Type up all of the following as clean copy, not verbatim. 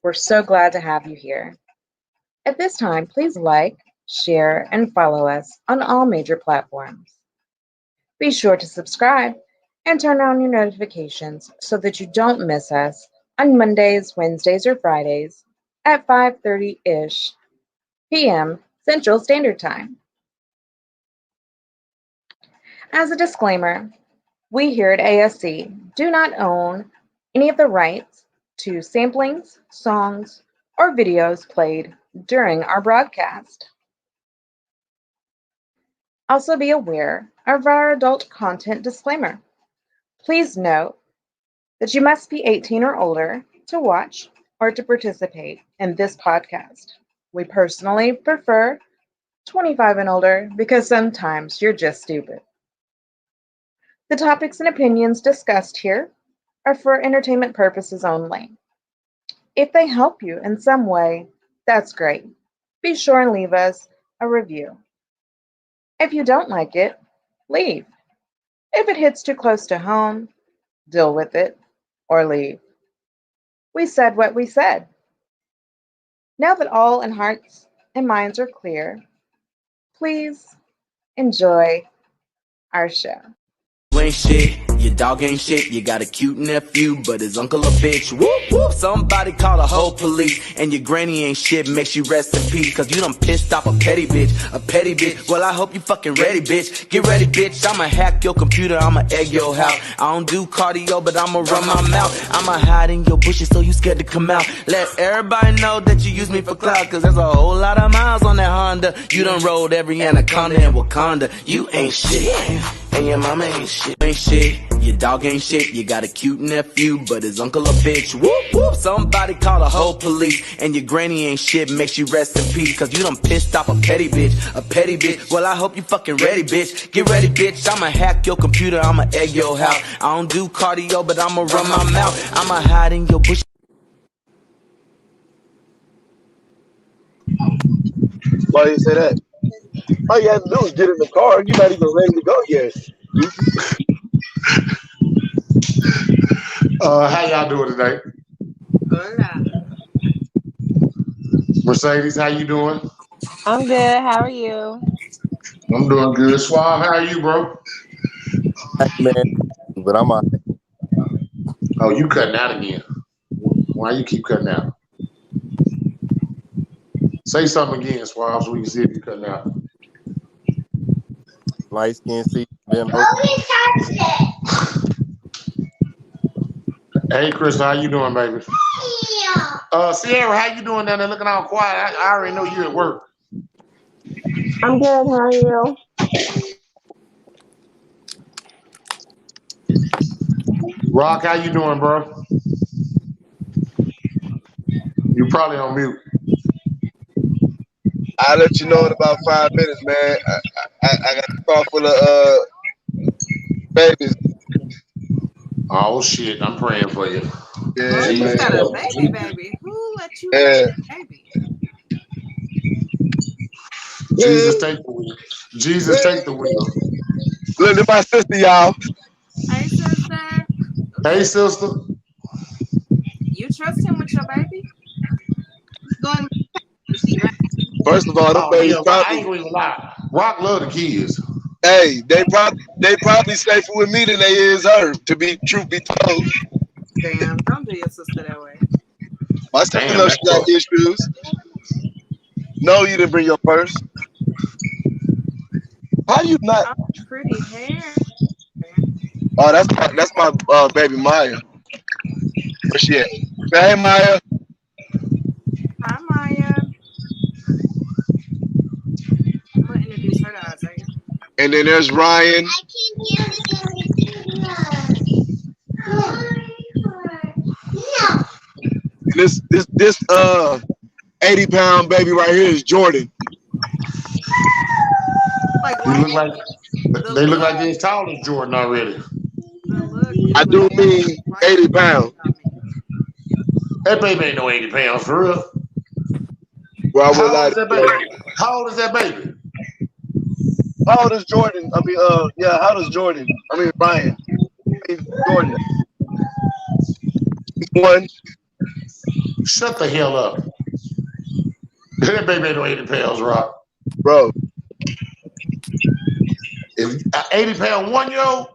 We're so glad to have you here. At this time, please like, share, and follow us on all major platforms. Be sure to subscribe and turn on your notifications so that you don't miss us on Mondays, Wednesdays, or Fridays at 5:30-ish p.m. Central Standard Time. As a disclaimer, we here at ASC do not own any of the rights to samplings, songs, or videos played during our broadcast. Also be aware of our adult content disclaimer. Please note that you must be 18 or older to watch or to participate in this podcast. We personally prefer 25 and older because sometimes you're just stupid. The topics and opinions discussed here are for entertainment purposes only. If they help you in some way, that's great. Be sure and leave us a review. If you don't like it, leave. If it hits too close to home, deal with it or leave. We said what we said. Now that all in hearts and minds are clear, please enjoy our show. You ain't shit, your dog ain't shit, you got a cute nephew, but his uncle a bitch. Whoop, whoop, somebody call the whole police, and your granny ain't shit, makes you rest in peace, cause you done pissed off a petty bitch, well I hope you fucking ready, bitch, get ready, bitch, I'ma hack your computer, I'ma egg your house, I don't do cardio, but I'ma run my mouth, I'ma hide in your bushes so you scared to come out, let everybody know that you use me for clout, cause there's a whole lot of miles on that Honda, you done rolled every anaconda in Wakanda, you ain't shit. And your mama ain't shit, your dog ain't shit, you got a cute nephew, but his uncle a bitch, whoop, whoop, somebody call the whole police, and your granny ain't shit, makes you rest in peace, cause you done pissed off a petty bitch, well I hope you fucking ready, bitch, get ready, bitch, I'ma hack your computer, I'ma egg your house, I don't do cardio, but I'ma run my mouth, I'ma hide in your bush. Why you say that? All you have to do is get in the car. You're not even ready to go yet. How y'all doing today? Hola. Mercedes, how you doing? I'm good. How are you? I'm doing good. Suave, how are you, bro? Man, but I'm on. Oh, you cutting out again. Why you keep cutting out? Say something again, Suave, so we can see if you're cutting out. Light skin, see them. Hey, Chris, how you doing, baby? Sierra, how you doing down there looking all quiet? I already know you at work. I'm good. How are you? Rock, how you doing, bro? You probably on mute. I'll let you know in about 5 minutes, man. I got a car full of babies. Oh, shit. I'm praying for you. Yeah, Oh, you man. got a baby. Who let you have a baby? Jesus, take the wheel. Jesus, take the wheel. Look at my sister, y'all. Hey, sister. Hey, sister. You trust him with your baby? Going. First of all, them babies I probably. ain't gonna even lie. Rock love the kids. Hey, they probably safer with me than they is her. To be truth be told. Damn, don't do your sister that way. My sister knows she got issues. No, you didn't bring your purse. How you not? Oh, pretty hair. Oh, that's my baby Maya. Where she at? Say, hey, Maya. Hi, Maya. I'm gonna introduce her to Isaiah. And then there's Ryan. This 80-pound baby right here is Jordan. They look like they're as tall as Jordan already. I do mean 80 pounds. That baby ain't no 80 pounds for real. Well, How old is that baby? How old is that baby? How old is Jordan? I mean, how old is Jordan? I mean, Ryan. Jordan. He's one. Shut the hell up. That baby ain't no 80 pounds, Rock. Bro, If 80 pound 1-year-old,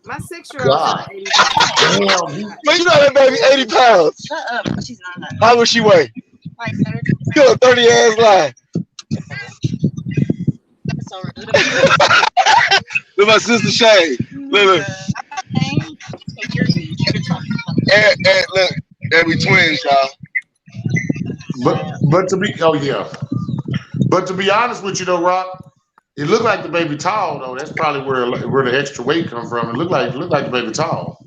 My 6-year-old is God, 80 pounds. damn. man, you know that baby 80 pounds. Shut up. She's not. How much she weigh? Like 30. You a 30 ass lie. That's so rude. Look, my sister Shay. Look. And look, they be twins, y'all. But to be But to be honest with you though, Rock, it looked like the baby tall though. That's probably where the extra weight come from. It looked like the baby tall.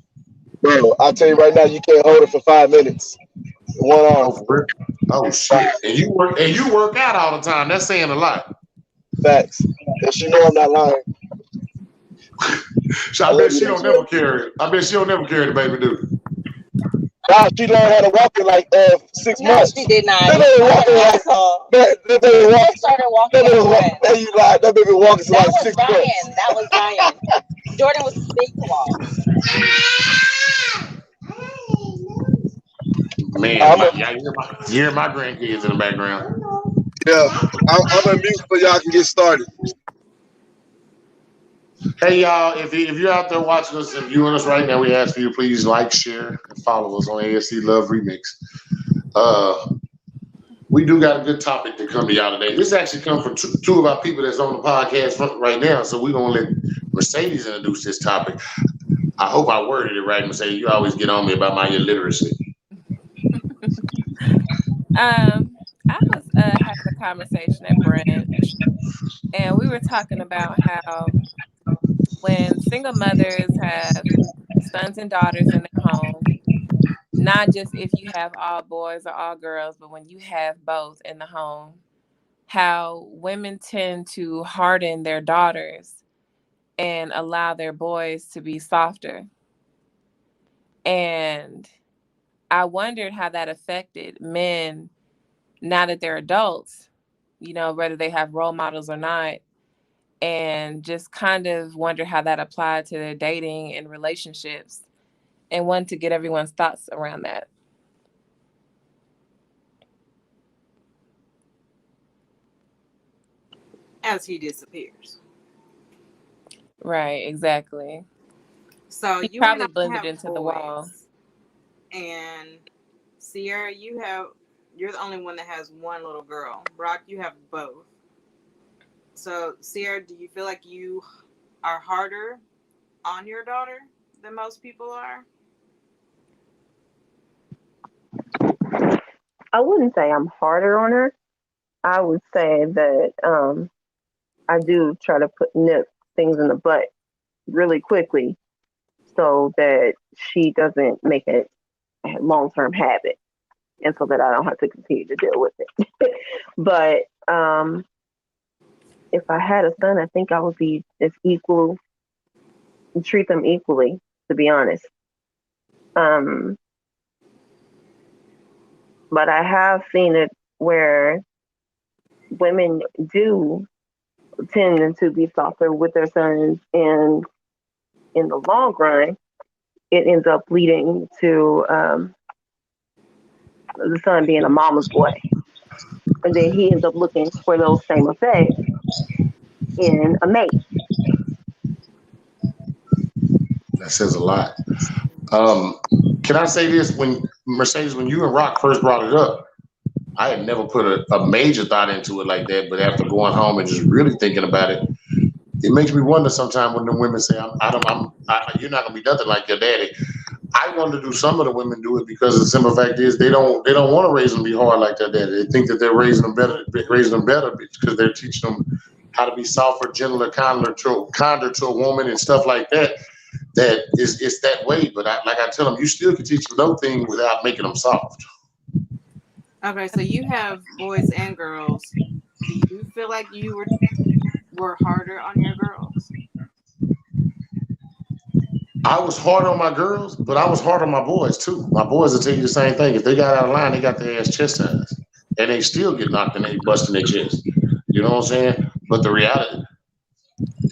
Bro, I'll tell you right now, you can't hold it for 5 minutes. One arm. Oh shit! And you work out all the time. That's saying a lot. Facts. And she know I'm not lying. So I bet she don't never carry it. I bet she don't never carry the baby, dude. Nah, she learned how to walk in like 6 No, months. she did not. That baby walking like that baby walking. Started walking. That you lied. That baby walking like 6 months. That was Zion. Jordan was big to walk. Man, you hear my grandkids in the background. Yeah, I'm on mute so y'all can get started. Hey y'all, if you're out there watching us and viewing us right now, we ask you to please like, share, and follow us on ASC Love Remix. We do got a good topic to come to y'all today. This actually comes from two of our people that's on the podcast right now, so we're gonna let Mercedes introduce this topic. I hope I worded it right, Mercedes. You always get on me about my illiteracy. I was having a conversation at brunch, and we were talking about how when single mothers have sons and daughters in their home, not just if you have all boys or all girls, but when you have both in the home, how women tend to harden their daughters and allow their boys to be softer. And I wondered how that affected men now that they're adults, whether they have role models or not, and just kind of wonder how that applied to their dating and relationships, and wanted to get everyone's thoughts around that. As he disappears. Right, exactly. So he you probably blended into the wall. And Sierra, you're the only one that has one little girl. Brock, you have both. So Sierra, do you feel like you are harder on your daughter than most people are? I wouldn't say I'm harder on her. I would say that I do try to nip things in the butt really quickly so that she doesn't make it a long-term habit, and so that I don't have to continue to deal with it. But if I had a son, I think I would be as equal, treat them equally, to be honest. But I have seen it where women do tend to be softer with their sons, and in the long run, it ends up leading to the son being a mama's boy. And then he ends up looking for those same effects in a mate. That says a lot. Can I say this? Mercedes, when you and Rock first brought it up, I had never put a major thought into it like that, but after going home and just really thinking about it, it makes me wonder sometimes when the women say, "You're not gonna be nothing like your daddy." I wonder, do some of the women do it because the simple fact is they don't want to raise them to be hard like their daddy. They think that they're raising them better because they're teaching them how to be softer, gentler, kinder to a woman and stuff like that. That it's that way. But like I tell them, you still can teach them those things without making them soft. Okay, so you have boys and girls. Do you feel like you were harder on your girls? I was hard on my girls, but I was hard on my boys too. My boys will tell you the same thing. If they got out of line, they got their ass chastised, and they still get knocked and they busting their chest. You know what I'm saying? But the reality,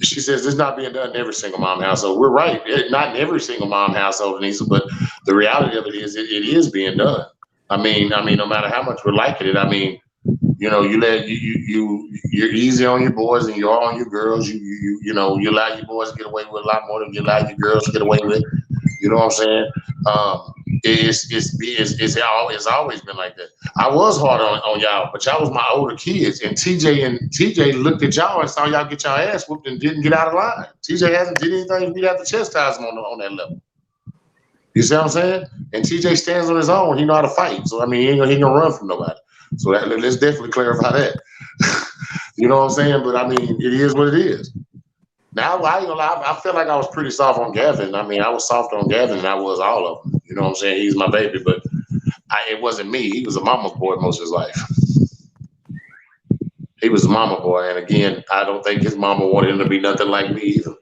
she says, this not being done in every single mom household. We're right, not in every single mom household, Anissa, but the reality of it is it is being done. I mean, no matter how much we're liking it, I mean, you know, you're easy on your boys and you're on your girls. You allow your boys to get away with a lot more than you allow your girls to get away with. You know what I'm saying? It's always been like that. I was hard on y'all, but y'all was my older kids, and TJ looked at y'all and saw y'all get y'all ass whooped and didn't get out of line. TJ hasn't did anything. We have to chastise him on that level. You see what I'm saying? And TJ stands on his own. He know how to fight. So I mean, he ain't gonna run from nobody. So let's definitely clarify that. You know what I'm saying? But I mean, it is what it is. Now I ain't gonna lie, I feel like I was pretty soft on Gavin. I mean, I was soft on Gavin and I was all of them. You know what I'm saying? He's my baby, but it wasn't me. He was a mama's boy most of his life. He was a mama boy, and again, I don't think his mama wanted him to be nothing like me either.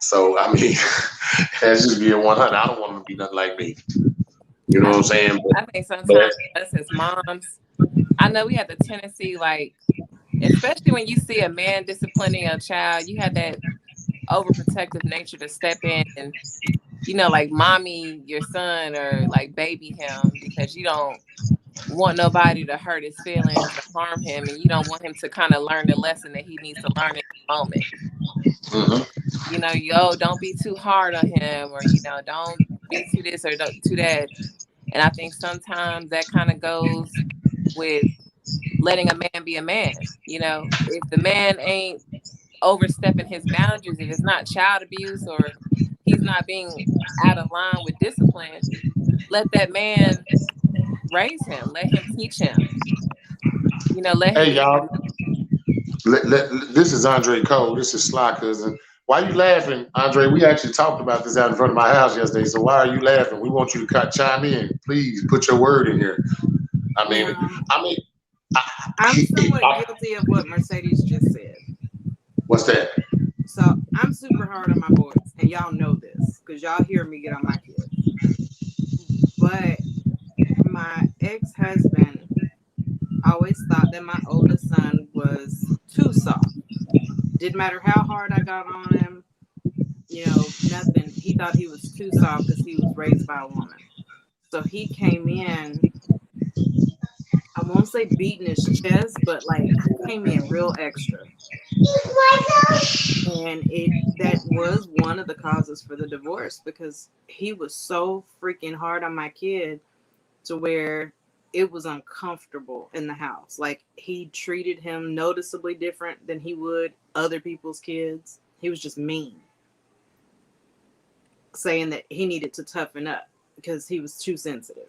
So I mean, that's just being 100. I don't want him to be nothing like me. You know what I'm saying? I think sometimes us as moms, I know we have the tendency, like, especially when you see a man disciplining a child, you have that overprotective nature to step in and, you know, like mommy your son or like baby him because you don't want nobody to hurt his feelings or harm him, and you don't want him to kind of learn the lesson that he needs to learn in the moment. You know, don't be too hard on him, or, you know, don't be too this or don't too that. And I think sometimes that kind of goes with letting a man be a man. You know, if the man ain't overstepping his boundaries, if it's not child abuse or he's not being out of line with discipline, let that man raise him, let him teach him. You know, let him. Hey y'all, this is Andre Cole. This is Sly Cousin. Why are you laughing, Andre? We actually talked about this out in front of my house yesterday. So why are you laughing? We want you to chime in. Please put your word in here. I'm somewhat guilty of what Mercedes just said. What's that? So I'm super hard on my boys, and y'all know this because y'all hear me get on my kids. But my ex-husband always thought that my oldest son was too soft. Didn't matter how hard I got on him, you know, nothing. He thought he was too soft because he was raised by a woman. So he came in, I won't say beating his chest, but like he came in real extra. And that was one of the causes for the divorce, because he was so freaking hard on my kid to where it was uncomfortable in the house. Like, he treated him noticeably different than he would other people's kids. He was just mean, saying that he needed to toughen up because he was too sensitive.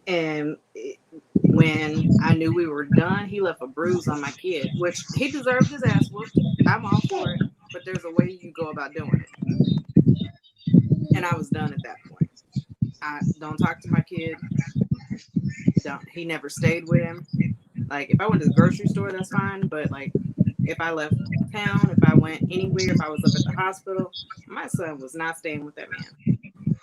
And when I knew we were done, he left a bruise on my kid, which he deserved his ass whooped. I'm all for it, but there's a way you go about doing it. And I was done at that point. I don't talk to my kid. He never stayed with him. Like, if I went to the grocery store, that's fine. But like, if I left town, if I went anywhere, if I was up at the hospital, my son was not staying with that man.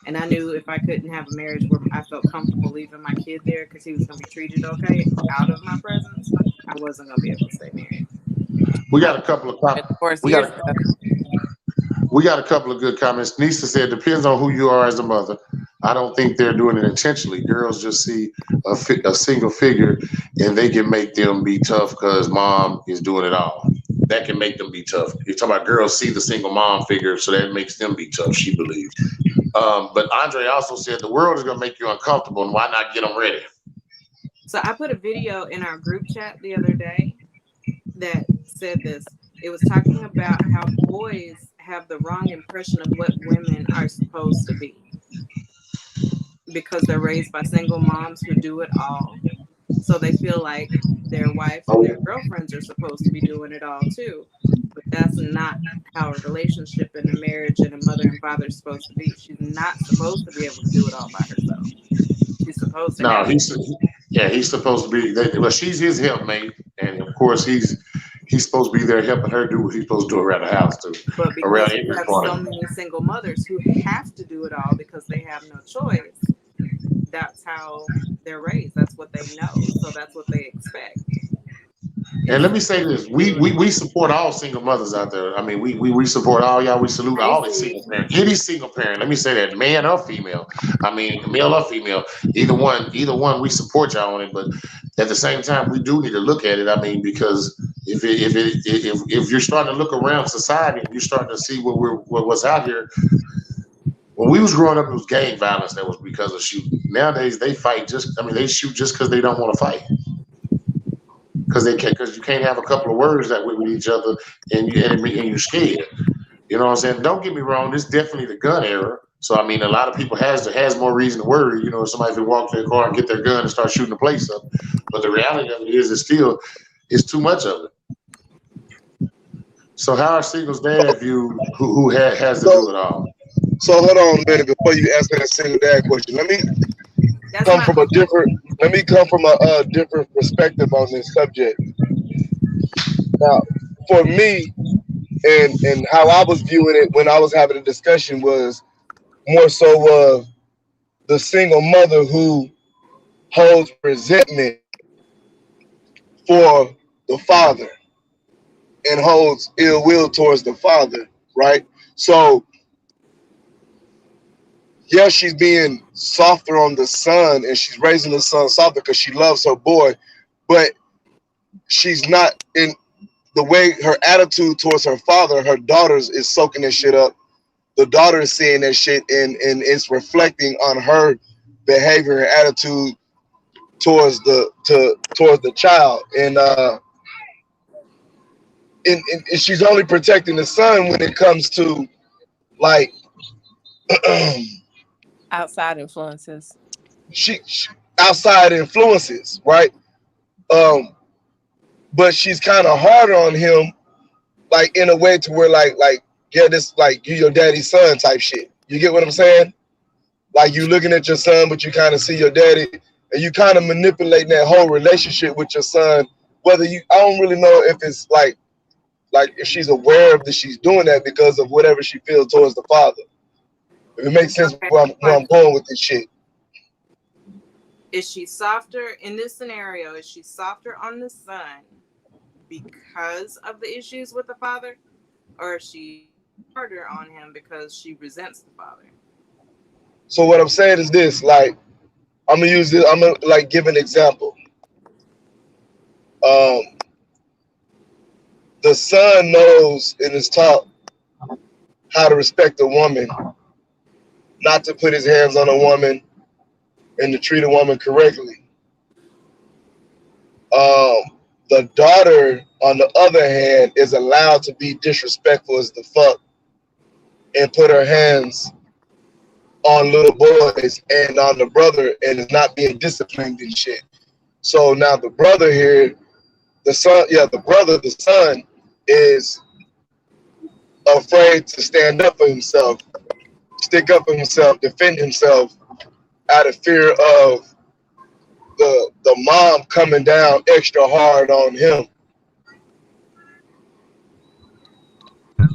And I knew if I couldn't have a marriage where I felt comfortable leaving my kid there because he was going to be treated okay out of my presence, I wasn't going to be able to stay married. We got a couple of comments. We got a couple of good comments. Nisa said, depends on who you are as a mother. I don't think they're doing it intentionally. Girls just see a single figure and they can make them be tough because mom is doing it all. That can make them be tough. You're talking about girls see the single mom figure, so that makes them be tough, she believes. But Andre also said the world is going to make you uncomfortable, and why not get them ready? So I put a video in our group chat the other day that said this. It was talking about how boys have the wrong impression of what women are supposed to be because they're raised by single moms who do it all. So they feel like their wives and their girlfriends are supposed to be doing it all too. But that's not how a relationship and a marriage and a mother and father is supposed to be. She's not supposed to be able to do it all by herself. She's supposed to he's supposed to be, well, she's his helpmate, and of course he's supposed to be there helping her do what he's supposed to do around the house too. But because we have so many single mothers who have to do it all because they have no choice, that's how they're raised. That's what they know. So that's what they expect. And let me say this: we support all single mothers out there. I mean, we support all y'all. We salute I all the see. single parents. Any single parent. Let me say that, man or female. I mean, male or female. Either one. We support y'all on it. But at the same time, we do need to look at it. I mean, because if you're starting to look around society and you're starting to see what's out here. When we was growing up, it was gang violence that was because of shooting. Nowadays, they fight they shoot just because they don't want to fight. Because you can't have a couple of words that way with each other and you're scared. You know what I'm saying? Don't get me wrong, this is definitely the gun era. So I mean, a lot of people has more reason to worry. You know, if somebody could walk to their car and get their gun and start shooting the place up. But the reality of it is, it's too much of it. So how are singles dad viewed who has to do it all? So hold on a minute before you answer that single dad question. Let me That's come my from a different perspective on this subject. Now, for me, and how I was viewing it when I was having a discussion was more so of the single mother who holds resentment for the father and holds ill will towards the father, right? So, yes, she's being softer on the son and she's raising the son softer because she loves her boy, but she's not in the way her attitude towards her father. Her daughters is soaking that shit up. The daughter is seeing that shit and it's reflecting on her behavior and attitude towards the child. And she's only protecting the son when it comes to like Outside influences. she outside influences, right? But she's kind of harder on him, like in a way to where like yeah, this like you your daddy's son type shit. You get what I'm saying? Like you looking at your son, but you kind of see your daddy, and you kind of manipulating that whole relationship with your son. Whether I don't really know if it's like if she's aware of that she's doing that because of whatever she feels towards the father. If it makes sense okay. where I'm going with this shit. Is she softer in this scenario? Is she softer on the son because of the issues with the father, or is she harder on him because she resents the father? So what I'm saying is this: like I'm gonna like give an example. The son knows and is taught how to respect a woman, not to put his hands on a woman, and to treat a woman correctly. The daughter, on the other hand, is allowed to be disrespectful as the fuck and put her hands on little boys and on the brother and is not being disciplined and shit. So now the brother here, the son is afraid to stand up for himself, stick up for himself, defend himself out of fear of the mom coming down extra hard on him.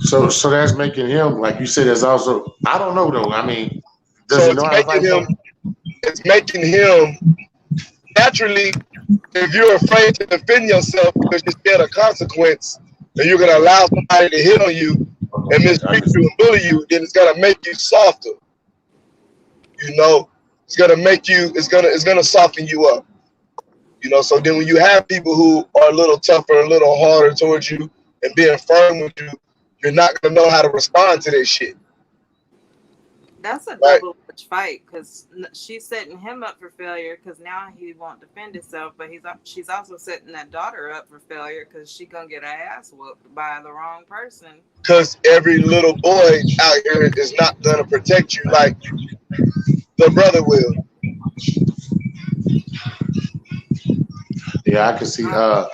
So that's making him, like you said, there's also, I don't know though. I mean, does So he know how to fight? it's making him naturally, if you're afraid to defend yourself because you're scared of consequence, and you're gonna allow somebody to hit on you and mistreat you and bully you, then it's gonna make you softer. You know, it's gonna soften you up. You know, so then when you have people who are a little tougher, a little harder towards you and being firm with you, you're not gonna know how to respond to that shit. That's a Right. double-edged fight because she's setting him up for failure because now he won't defend himself, but she's also setting that daughter up for failure because she's gonna get her ass whooped by the wrong person. Because every little boy out here is not gonna protect you like the brother will. Yeah, I can see. To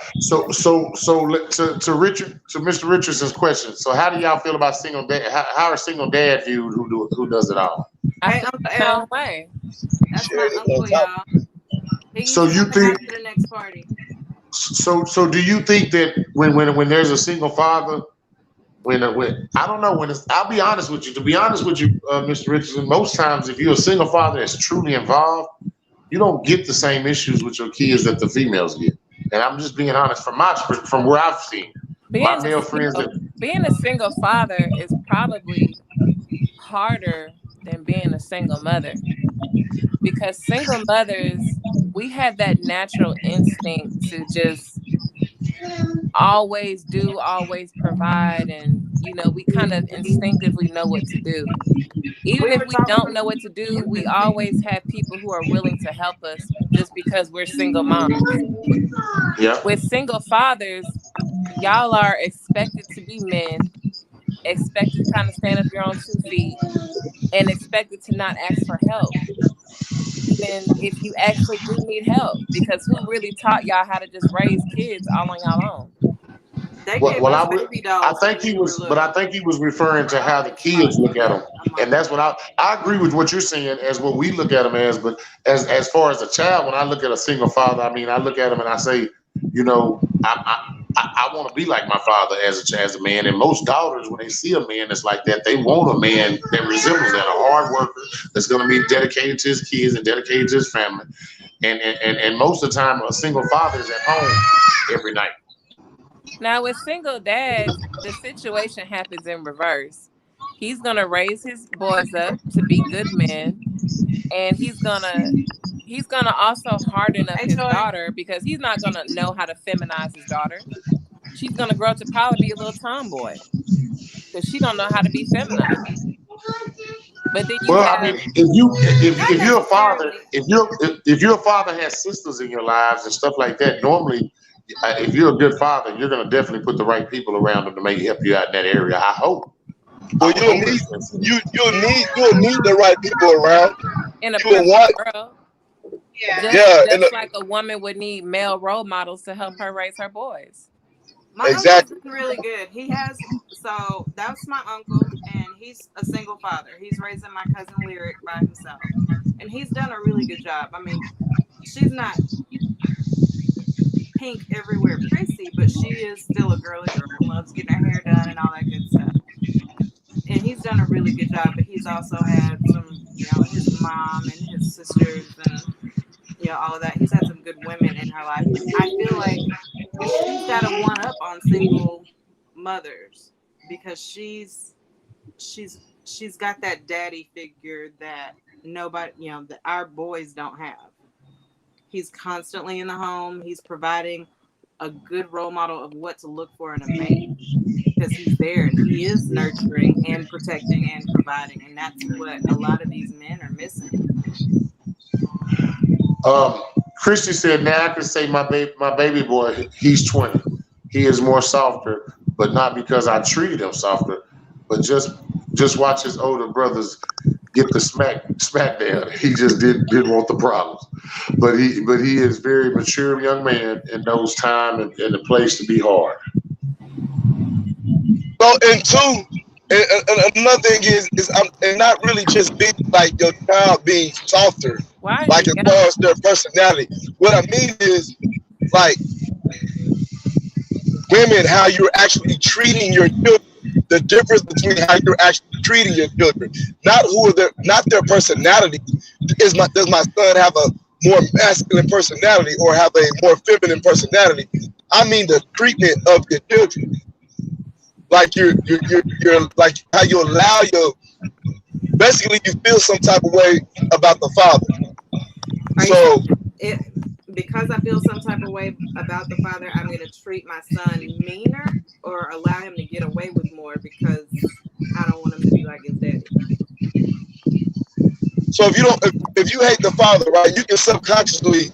Richard, to Mr. Richardson's question. So, how do y'all feel about single dad? How are single dad viewed? Who does it all? I Hey, feel Uncle the L, same way. that's my uncle, y'all. He So just you got to have think? to the next party. So do you think that when there's a single father, when I don't know when it's, I'll be honest with you. To be honest with you, Mr. Richardson, most times if you're a single father that's truly involved, you don't get the same issues with your kids that the females get. And I'm just being honest from where I've seen my Being a male friends single, that being a single father is probably harder than being a single mother, because single mothers, we have that natural instinct to just always do, always provide, and we kind of instinctively know what to do. Even We if were we don't talking. know what to do, we always have people who are willing to help us just because we're single moms. yeah. With single fathers, y'all are expected to be men, expected to kind of stand up your own 2 feet, and expected to not ask for help, even if you actually do need help. Because who really taught y'all how to just raise kids all on y'all own? They Well, gave well, us baby I dolls think when he we were was, but I little. think he was referring to I how the raised 5 kids look at kids them, a and month. that's what I agree with what you're saying as what we look at them as. But as far as a child, when I look at a single father, I mean, I look at him and I say, you know, I want to be like my father as a man. And most daughters, when they see a man that's like that, they want a man that resembles that, a hard worker that's going to be dedicated to his kids and dedicated to his family. And most of the time, a single father is at home every night. Now, with single dads, the situation happens in reverse. He's gonna raise his boys up to be good men, and he's gonna also harden up Hey, his Joy. daughter, because he's not gonna know how to feminize his daughter. She's gonna grow up to probably be a little tomboy because she don't know how to be feminine. But then you Well, I have mean, if Not you're a father, necessarily. if you're a father has sisters in your lives and stuff like that, normally, if you're a good father, you're gonna definitely put the right people around them to maybe help you out in that area. I hope. I Well, would hope it's you'll need the right people around. in a You will perfect want, world, Yeah. just yeah, just like a woman would need male role models to help her raise her boys. My uncle's exactly. been really good. He has, so that's my uncle, and he's a single father. He's raising my cousin Lyric by himself, and he's done a really good job. I mean, she's not pink everywhere prissy, but she is still a girly girl, loves getting her hair done and all that good stuff. And he's done a really good job, but he's also had some, his mom and his sisters and, all of that. He's had some good women in her life. I feel like she's got a one up on single mothers because she's got that daddy figure that nobody, that our boys don't have. He's constantly in the home. He's providing a good role model of what to look for in a mate because he's there and he is nurturing and protecting and providing, and that's what a lot of these men are missing. Um, Christy said, "Now I can say my baby boy, he's 20. He is more softer, but not because I treated him softer, but just watch his older brothers get the smack down. He just didn't want the problems, but he is very mature young man and knows time and the place to be hard. So, and two, and another thing is and not really just being like your child being softer, Why is like you as far yelling? as their personality. What I mean is like women, how you're actually treating your children. The difference between how you're actually treating your children, not their personality. Does my son have a more masculine personality or have a more feminine personality? I mean the treatment of your children. Like you're like how you allow your basically you feel some type of way about the father. Are you So saying because I feel some type of way about the father, I'm going to treat my son meaner or allow him to get away with more because I don't want him to be like his daddy? so if you hate the father, right, you can subconsciously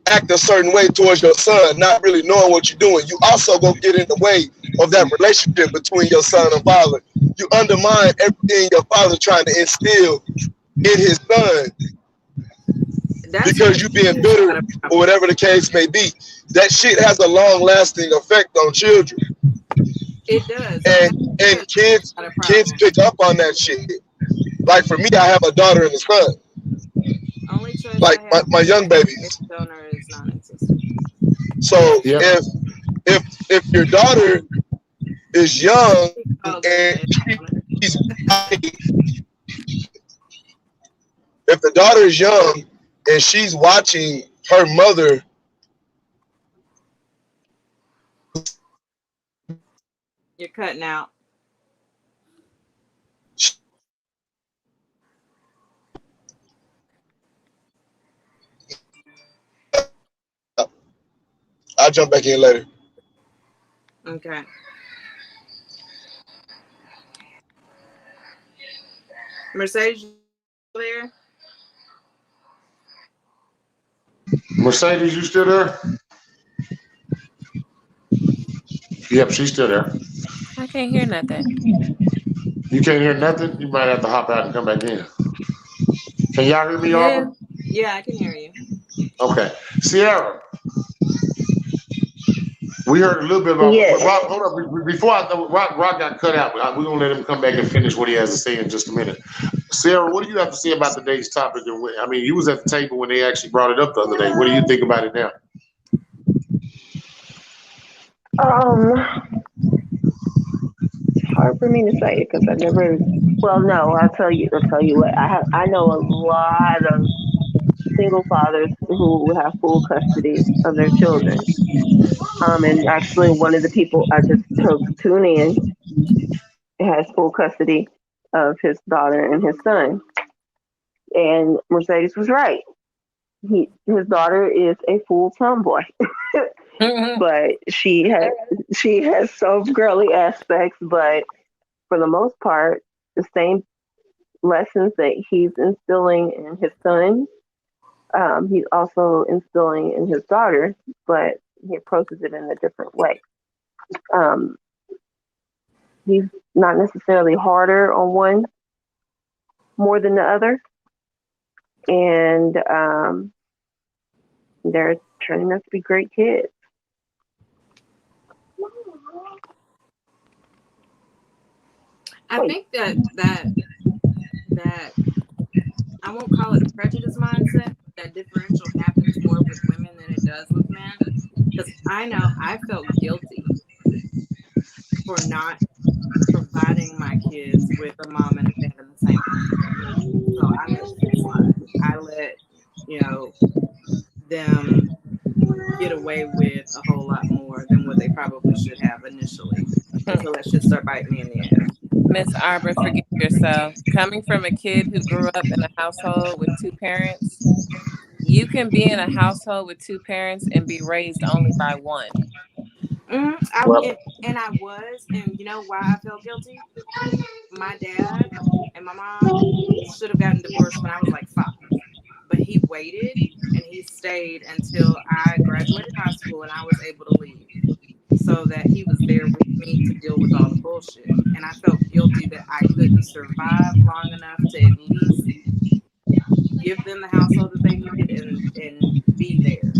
act a certain way towards your son, not really knowing what you're doing. You also go get in the way of that relationship between your son and father. You undermine everything your father's trying to instill in his son That's where because you being kids bitter got a or problem. whatever the case may be. That shit has a long lasting effect on children. It does. And And that's where and kids got a kids problem. pick up on that shit. Like for me, I have a daughter and a son. Only choice Like I have my young as a baby babies. donor is non-existent. So Yep. if your daughter is young He calls and it an egg donor. she's if the daughter is young and she's watching her mother You're cutting out. I'll jump back in later. Okay. Mercedes, you there? Mercedes, you still there? Yep, she's still there. I can't hear nothing. You can't hear nothing? You might have to hop out and come back in. Can y'all hear me, Yeah. Aubrey? Yeah, I can hear you. Okay. Sierra, we heard a little bit about Yes. Rock. Hold up. Before Rock got cut out, we're going to let him come back and finish what he has to say in just a minute. Sarah, what do you have to say about today's topic? I mean, you was at the table when they actually brought it up the other day. What do you think about it now? It's hard for me to say because I never. Well, no, I'll tell you. I'll tell you what. I know a lot of single fathers who have full custody of their children. And actually, one of the people I just took tune in has full custody of his daughter and his son. And Mercedes was right. His daughter is a full tomboy, but she has some girly aspects. But for the most part, the same lessons that he's instilling in his son, he's also instilling in his daughter, but he approaches it in a different way. Um, he's not necessarily harder on one more than the other, and they're turning out to be great kids. I think that I won't call it prejudice mindset. That differential happens more with women than it does with men. Because I know I felt guilty for not providing my kids with a mom and a dad in the same household. So I let shit slide. I let, you know, them get away with a whole lot more than what they probably should have initially until that shit start biting me in the ass. Miss Arbor, forgive yourself. Coming from a kid who grew up in a household with two parents, you can be in a household with two parents and be raised only by one. Well, I was, and you know why I felt guilty? My dad and my mom should have gotten divorced when I was like 5, but he waited and he stayed until I graduated high school and I was able to leave, so that he was there with me to deal with all the bullshit. And I felt guilty that I couldn't survive long enough to at least give them the household that they needed and be there.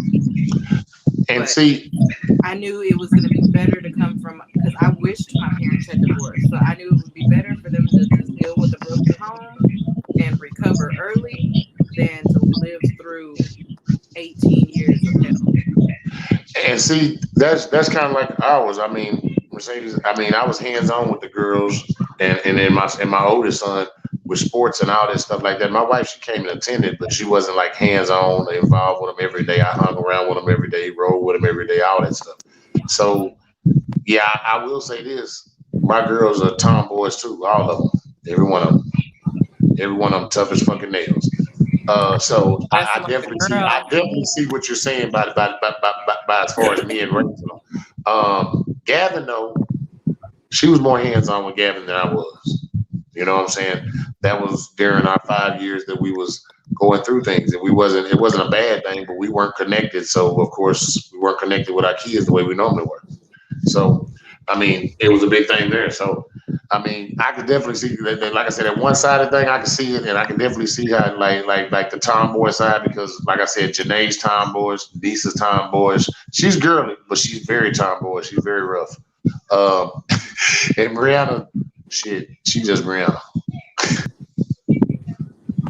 and But see, I knew it was going to be better to come from, because I wished my parents had divorced. So I knew it would be better for them to just deal with a broken home and recover early than to live through 18 years of hell. and see, that's kind of like ours. I mean, Mercedes. I mean, I was hands on with the girls, and then my oldest son with sports and all that stuff like that. My wife, she came and attended, but she wasn't like hands on involved with them every day. I hung around with them every day, rode with them every day, all that stuff. So yeah, I will say this: my girls are tomboys too, all of them, every one of them, every one of them tough as fucking nails. So That's I like a definitely see, I girl. definitely see what you're saying by as far as me and Rachel. Gavin, though, she was more hands on with Gavin than I was. You know what I'm saying? That was during our 5 years that we was going through things, and we wasn't. It wasn't a bad thing, but we weren't connected. So of course, we weren't connected with our kids the way we normally were. So, I mean, it was a big thing there. So, I mean, I could definitely see that, like I said, that one-sided thing, I can see it, and I can definitely see how, like the tomboy side, because, like I said, Janae's tomboyish, Lisa's tomboyish. She's girly, but she's very tomboy. She's very rough. Um, and Brianna, shit, she just Brianna.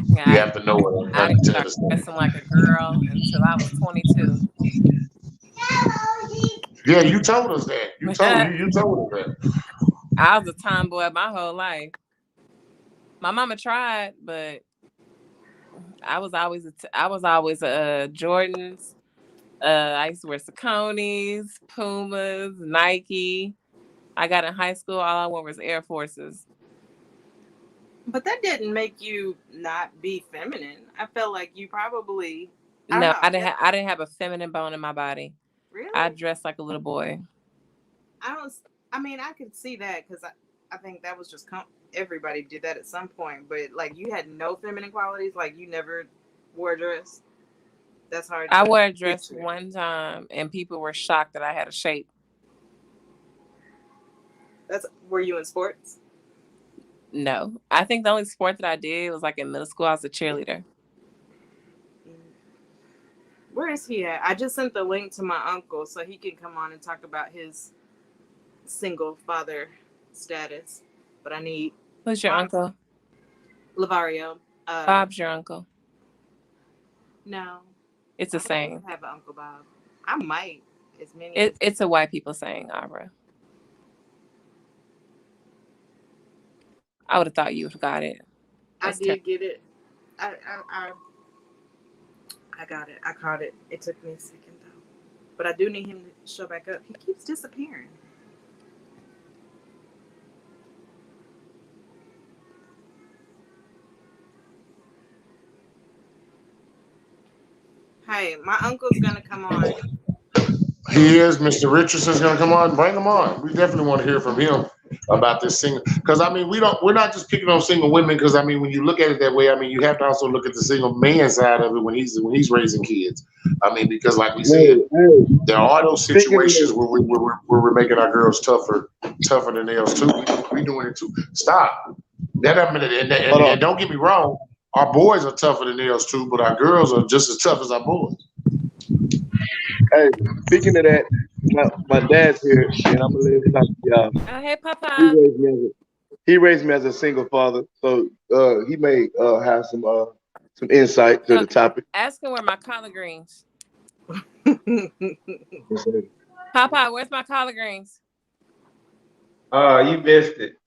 You Yeah, have to know I her didn't to start understand. dressing like a girl until I was 22. Yeah, you told us that. You told us that. I was a tomboy my whole life. My mama tried, but I was always Jordans. I used to wear Saucony's, Pumas, Nike. I got in high school, all I wore was Air Forces. But that didn't make you not be feminine. I felt like you probably, I don't No, know. I didn't have a feminine bone in my body. Really? I dressed like a little boy. I don't. I mean, I could see that because I think that was just everybody did that at some point. But like, you had no feminine qualities. Like, you never wore a dress. That's hard. I wore a dress picture. one time, and people were shocked that I had a shape. Were you in sports? No, I think the only sport that I did was like in middle school. I was a cheerleader. Where is he at? I just sent the link to my uncle so he can come on and talk about his single father status. But I need. Who's your uncle? Lavario. Bob's your uncle. No. It's a saying. I have an Uncle Bob. I might. As many. It's a white people saying, Abra. I would have thought you would have got it. I did get it. I got it. I caught it. It took me a second though. But I do need him to show back up. He keeps disappearing. Hey, my uncle's gonna come on. He is. Mr. Richardson's gonna come on. Bring him on. We definitely want to hear from him about this single. Because I mean, we're not just picking on single women. Because I mean, when you look at it that way, I mean, you have to also look at the single man side of it when he's raising kids. I mean, because like we said, there are those situations where we're making our girls tougher than theirs too. We doing it too. Stop. That I mean, and don't get me wrong. Our boys are tougher than theirs too, but our girls are just as tough as our boys. Hey, speaking of that, my dad's here, and I'm gonna let him talk to y'all. Oh, hey, Papa. He raised me as a single father, so he may have some insight to the topic. Ask him where my collard greens. Papa, where's my collard greens? Oh, you missed it.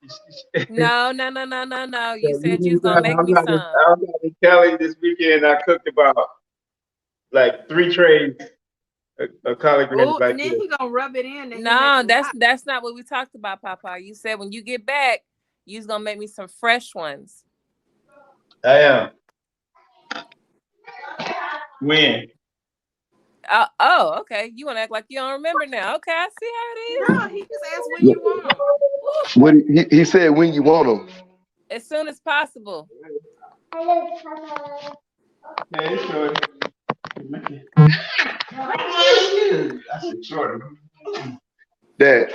No. You said you was gonna make me some. I was in Cali this weekend. I cooked about like 3 trays of collard greens. Oh, and then he gonna rub it in. No, that's not what we talked about, Papa. You said when you get back, you's gonna make me some fresh ones. I am. When? Oh, okay. You want to act like you don't remember now? Okay, I see how it is. No, he just asked when you want them. What he said when you want them. As soon as possible. Hey, shorty. Shorty. Dad.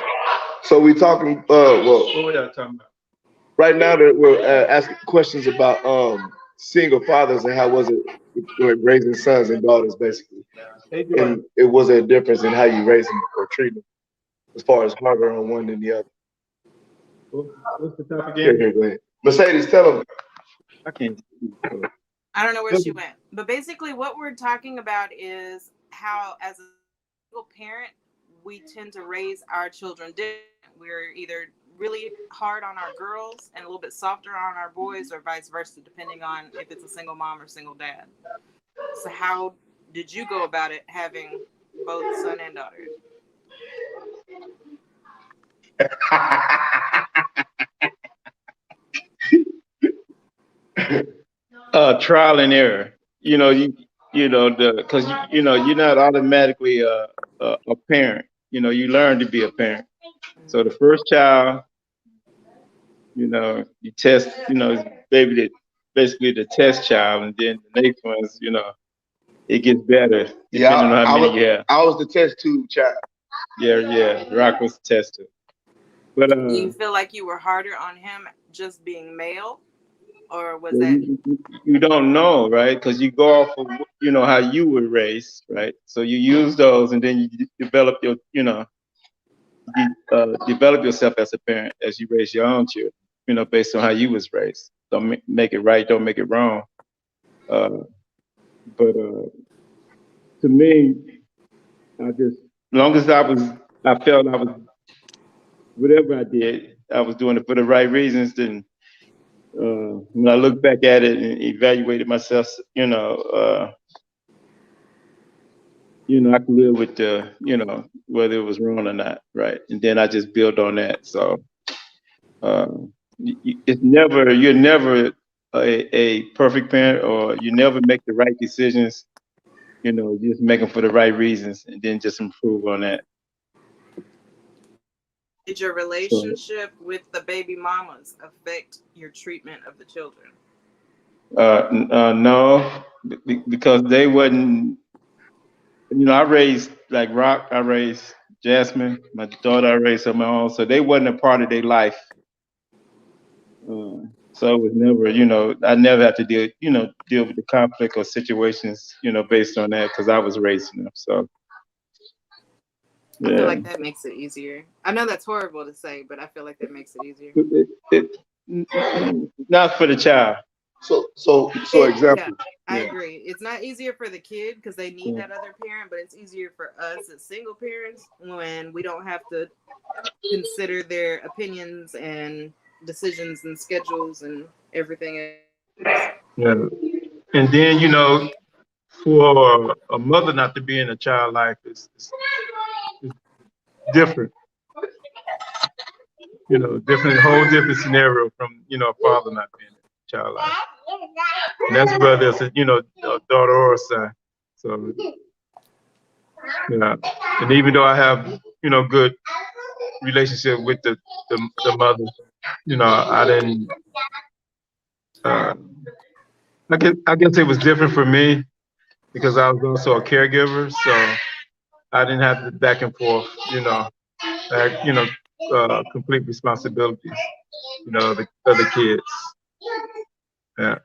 So we talking. What were y'all talking about? Right now that we're asking questions about single fathers and how was it raising sons and daughters, basically. And it was a difference in how you raise them or treat them, as far as harder on one than the other. What's the topic again? Here, go ahead. Mercedes, tell them. I can't. I don't know where she went, but basically what we're talking about is how, as a single parent, we tend to raise our children different. We're either really hard on our girls and a little bit softer on our boys, or vice versa, depending on if it's a single mom or single dad. So how did you go about it, having both son and daughter? Trial and error. Because you're not automatically a parent. You learn to be a parent. So the first child, you test, basically the test child, and then the next one's, it gets better depending on how many you have. I was the test tube child. Yeah. Rock was the test tube. But do you feel like you were harder on him just being male, or was that? You don't know, right? Because you go off of how you were raised, right? So you use those, and then you develop your, develop yourself as a parent as you raise your own children, based on how you was raised. Don't make it right, don't make it wrong. But to me, as long as I felt I was, whatever I did, I was doing it for the right reasons. Then when I look back at it and evaluated myself, I could live with the, whether it was wrong or not, right? And then I just build on that. So uh, you're never a perfect parent, or you never make the right decisions. Just make them for the right reasons, and then just improve on that. Did your So relationship with the baby mamas affect your treatment of the children? no, because they wasn't. I raised like Rock. I raised Jasmine, my daughter. I raised on my own, so they wasn't a part of their life. So it was never, I never had to deal with the conflict or situations, based on that, because I was raising them. So I feel yeah, like that makes it easier. I know that's horrible to say, but I feel like that makes it easier. not for the child. So Yeah, example. I Yeah. agree. It's not easier for the kid because they need that other parent, but it's easier for us as single parents when we don't have to consider their opinions and decisions and schedules and everything else. Yeah. And then, for a mother not to be in a child life is different. Different, whole different scenario from, a father not being in a child life. And that's whether it's a daughter or a son. So, yeah. And even though I have, good relationship with the mother, I didn't, I guess it was different for me because I was also a caregiver. So I didn't have the back and forth, complete responsibilities, the other kids. Yeah.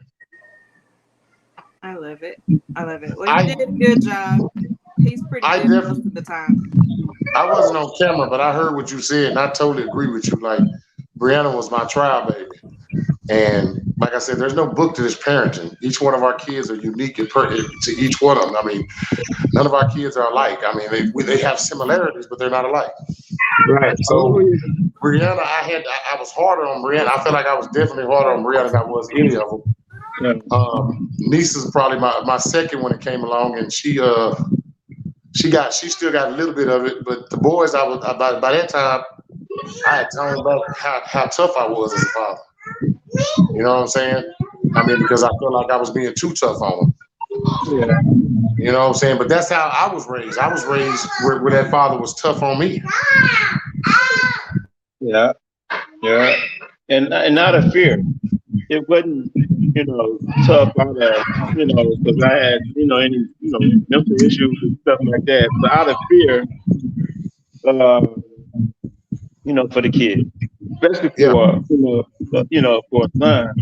I love it. I love it. Well, you I did a good job. He's pretty I good def most of the time. I wasn't on camera, but I heard what you said, and I totally agree with you. Like Brianna was my trial baby, and like I said, there's no book to this parenting. Each one of our kids are unique to each one of them. I mean, none of our kids are alike. I mean, they have similarities, but they're not alike. Right. So Brianna, I was harder on Brianna. I feel like I was definitely harder on Brianna than I was any of them. Yeah. Niece is probably my second when it came along, and she still got a little bit of it, but the boys by that time I had toned back how tough I was as a father. You know what I'm saying? I mean, because I felt like I was being too tough on them. Yeah. You know what I'm saying? But that's how I was raised. I was raised where that father was tough on me. Yeah. Yeah. And not a fear. It wasn't, tough out of, because I had, any, mental issues and stuff like that. But out of fear, uh, for the kid, especially Yeah, for, for a son,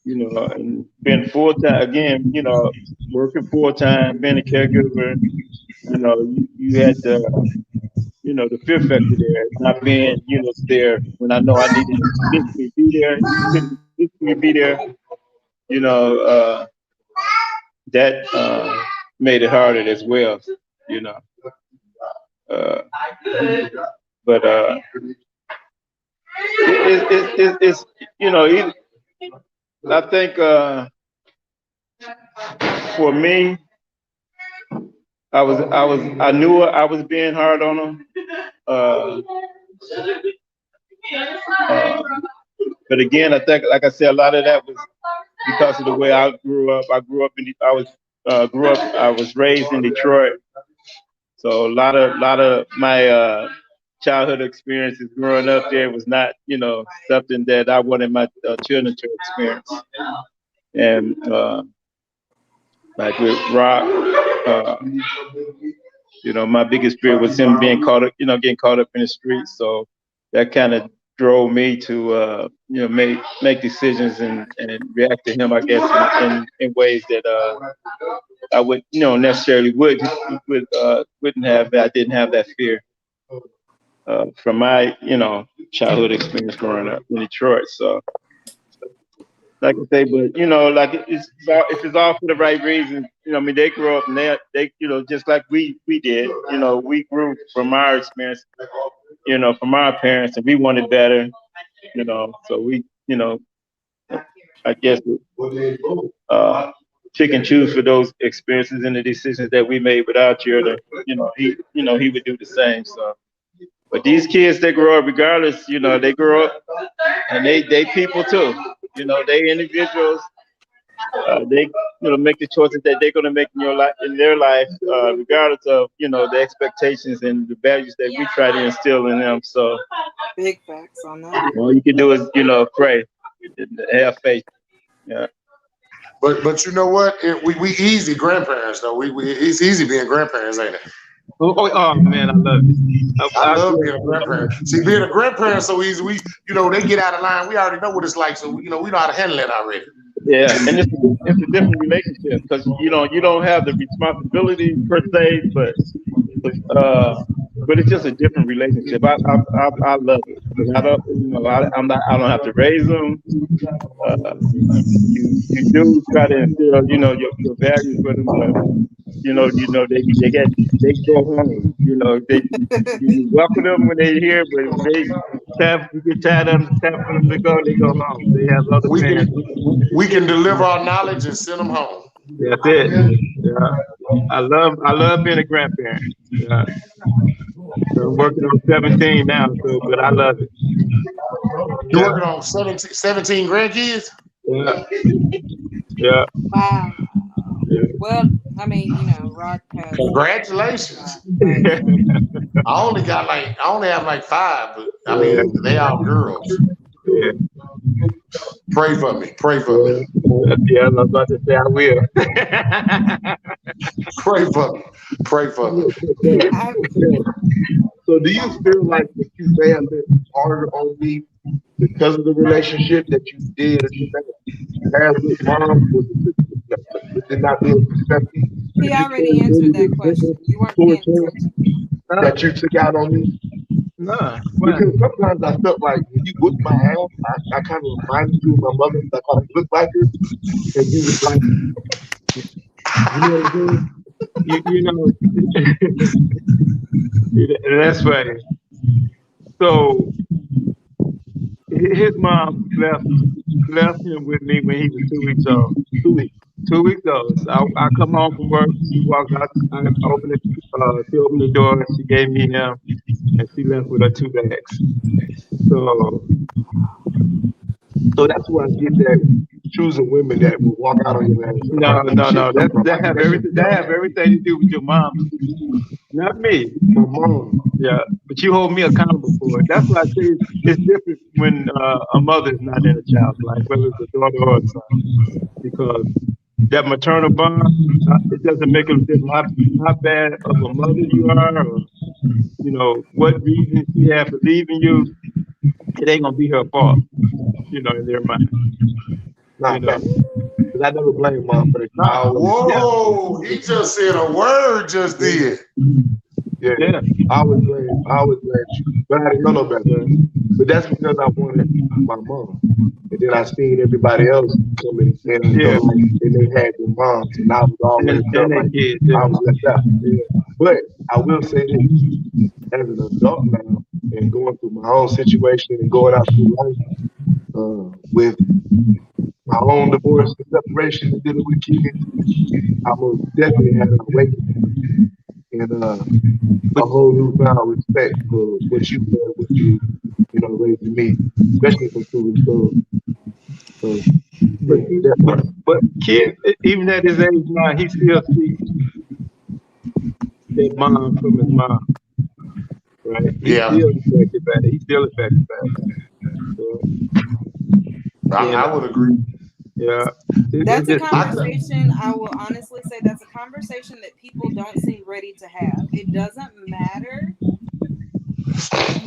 and being full time again, working full time, being a caregiver, you had the fear factor there, not being, there when I know I needed to physically be there, physically be there, you know, uh, that made it harder as well, you know. Uh, but it's I think for me, I knew I was being hard on them. Uh, uh, but again, I think, like I said, a lot of that was because of the way I grew up. I was raised in Detroit, so a lot of my childhood experiences growing up there was not, something that I wanted my children to experience. And like with Rock, my biggest fear was him being caught up, getting caught up in the streets. So that kind of drove me to, make decisions and react to him, I guess, in ways that I would, necessarily wouldn't have. I didn't have that fear from my, childhood experience growing up in Detroit. So, like I say, but like if it's all for the right reasons, I mean, they grew up and they, just like we did, we grew from our experience, from our parents, and we wanted better, so we, I guess, uh, pick and choose for those experiences and the decisions that we made with our children. He would do the same. So, but these kids, they grow up regardless. They grow up and they people too. They individuals. They make the choices that they're going to make in their life, regardless of the expectations and the values that we try to instill in them. So big facts on that. all you can do is pray, and have faith. Yeah. But you know what? We easy grandparents though. It's easy being grandparents, ain't it? Oh man, I love it. I love being a grandparent. See, being a grandparent so easy. They get out of line. We already know what it's like, so we know how to handle it already. Yeah, and it's a different relationship because you don't have the responsibility per se, but it's just a different relationship. I love it. I don't have to raise them. You do try to instill your values with them. But, they go home. You welcome them when they're here, but if you get tired of them, time for them to go, they go home. They have other parents. We can deliver our knowledge and send them home. That's it. Yeah. I love being a grandparent. Yeah. So I'm working on 17 now, but I love it. You're working on 17 grandkids? Yeah. Yeah. Wow. Well, I mean, Rock has. Congratulations. I only have like 5, but I mean, they all girls. Yeah. Pray for me. Yeah, I was about to say I will. Pray for me. So do you feel like that you may have been harder on me because of the relationship that you did or you had with mom? Did not be respected? He already answered that question. You weren't paying attention. That you took out on me? No. Because sometimes I felt like when you whipped my ass, I kind of reminded you of my mother. I thought I looked like her. And you was like, you know what I'm saying? That's funny. So his mom left him with me when he was 2 weeks old. 2 weeks. 2 weeks old. So I come home from work. She walked out. She opened the door. She gave me him, and she left with her 2 bags. So that's why I get that choosing women that will walk out on your ass. No. That have everything to do with your mom. Not me. My mom. Yeah, but you hold me accountable for it. That's why I say it's different when a mother is not in a child's life, whether it's a daughter or a son, because that maternal bond, it doesn't make a difference how bad of a mother you are, or what reason she had for leaving you. It ain't gonna be her fault, in their mind. Because I never blame mom for the child. Whoa, he just said a word just then. Yeah. I always blame you. But I didn't know no better. But that's because I wanted my mom. And then I seen everybody else coming in and they had their moms. And I was always I was left out. Yeah. But I will say this, as an adult now and going through my own situation and going out through life with my own divorce and separation and dealing with kids, I most definitely had an awakening and a whole newfound respect for what you did, what you raising me, especially from 2 weeks old. So, but kid, even at his age now, he still sees his mom from his mom, right? He's still affected by it. So, I would agree. Yeah. That's a conversation, I will honestly say that's a conversation that people don't seem ready to have. It doesn't matter.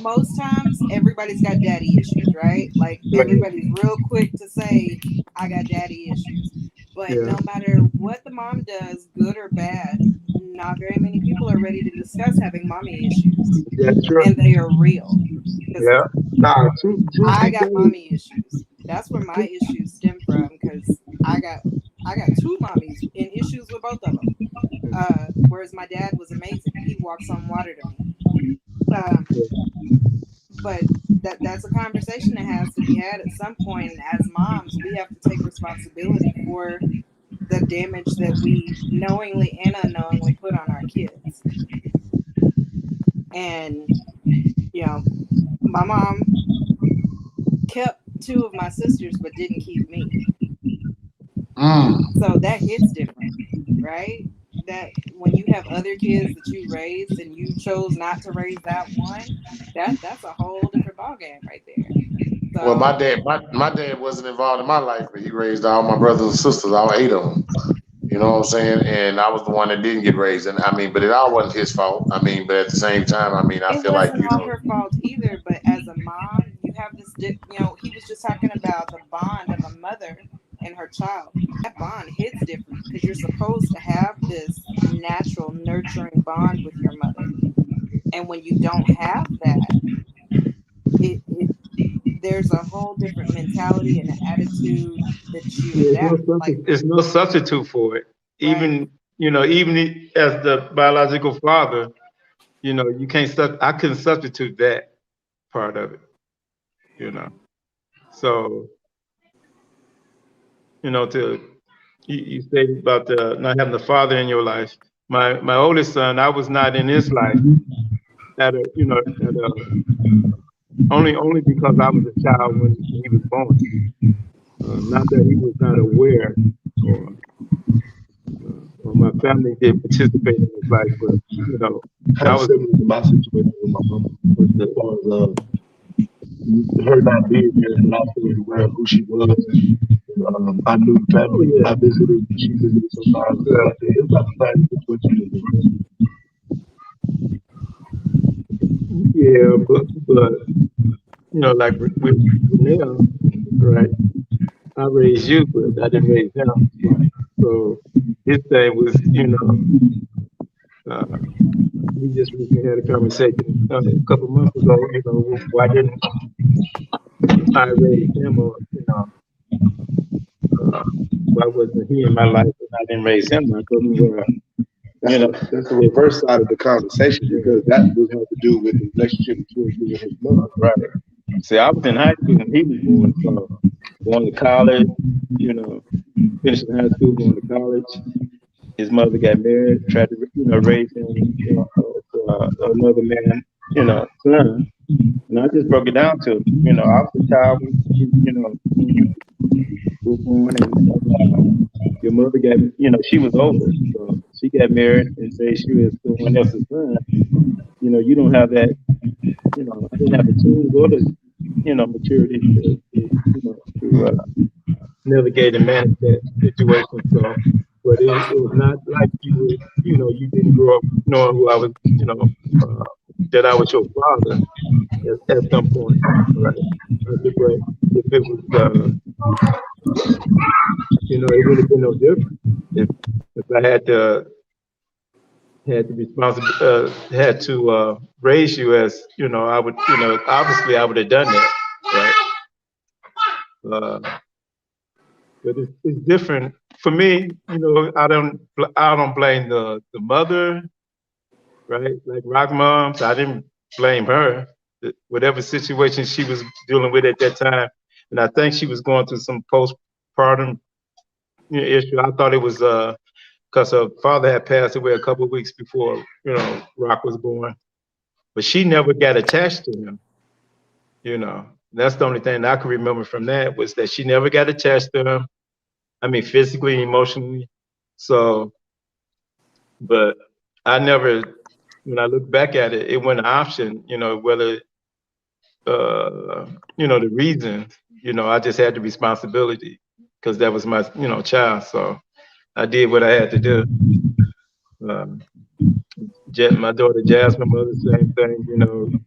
Most times, everybody's got daddy issues, right? Like, everybody's real quick to say, I got daddy issues. But no matter what the mom does, good or bad, not very many people are ready to discuss having mommy issues. That's true. And they are real. Yeah. True. I got mommy issues. That's where my issues stem from, because I got 2 mommies and issues with both of them. Whereas my dad was amazing. He walks on water to me. But that's a conversation that has to be had at some point. And as moms, we have to take responsibility for the damage that we knowingly and unknowingly put on our kids. And, you know, my mom kept two of my sisters but didn't keep me. So that hits different, right? That when you have other kids that you raised and you chose not to raise that one, that's a whole different ballgame right there. Well, So my dad wasn't involved in my life, but he raised all my brothers and sisters, all 8 of them. You know what I'm saying? And I was the one that didn't get raised. And I mean, but it all wasn't his fault. I mean, but at the same time, I mean, I it feel like, wasn't all her fault either, but as a mom, you have this, you know, he was just talking about the bond of a mother and her child. That bond hits different because you're supposed to have this natural nurturing bond with your mother. And when you don't have that, it there's a whole different mentality and attitude that you adapt. Like, There's no substitute for it. right. Even even as the biological father, you can't. I couldn't substitute that part of it. You know, so to you said about the not having the father in your life. My oldest son, I was not in his life at a only because I was a child when he was born. Not that he was not aware, or my family did participate in his life, but Kind I of was. similar to my situation with my mom, as far as her not being there, but also aware of who she was. I knew the family. I visited. She visited sometimes. It's not the same situation as Yeah, but like with Renell, right? I raised you, but I didn't raise him. So his thing was, we just recently had a conversation a couple months ago. Why didn't I raise him, or why wasn't he in my life and I didn't raise him? I told him, well, that's the reverse side of the conversation, because that would have to do with the relationship between you and his mother. Right. See, I was in high school when he was born, so going to college, finishing high school, going to college. His mother got married, tried to, raise him another man, son. And I just broke it down to him. I was a child when you were born, and your mother got, she was older, so she got married and raised you as someone else's son. You don't have that, I didn't have the tools or the, maturity to navigate and manage that situation. So, but it was not like you didn't grow up knowing who I was, that I was your father at some point, right? But if it was, it would have been no different if I had the responsibility, had to raise you as, I would, obviously I would have done that, right? But it's different for me. I don't blame the mother, right? Like rock moms, I didn't blame her. Whatever situation she was dealing with at that time, and I think she was going through some postpartum issue. I thought it was because her father had passed away a couple of weeks before Rock was born, but she never got attached to him. That's the only thing I can remember from that, was that she never got attached to him. I mean, physically, emotionally. So, but I never, when I look back at it, it wasn't an option, whether, the reason, I just had the responsibility because that was my, child. So I did what I had to do. My daughter Jasmine, mother, same thing,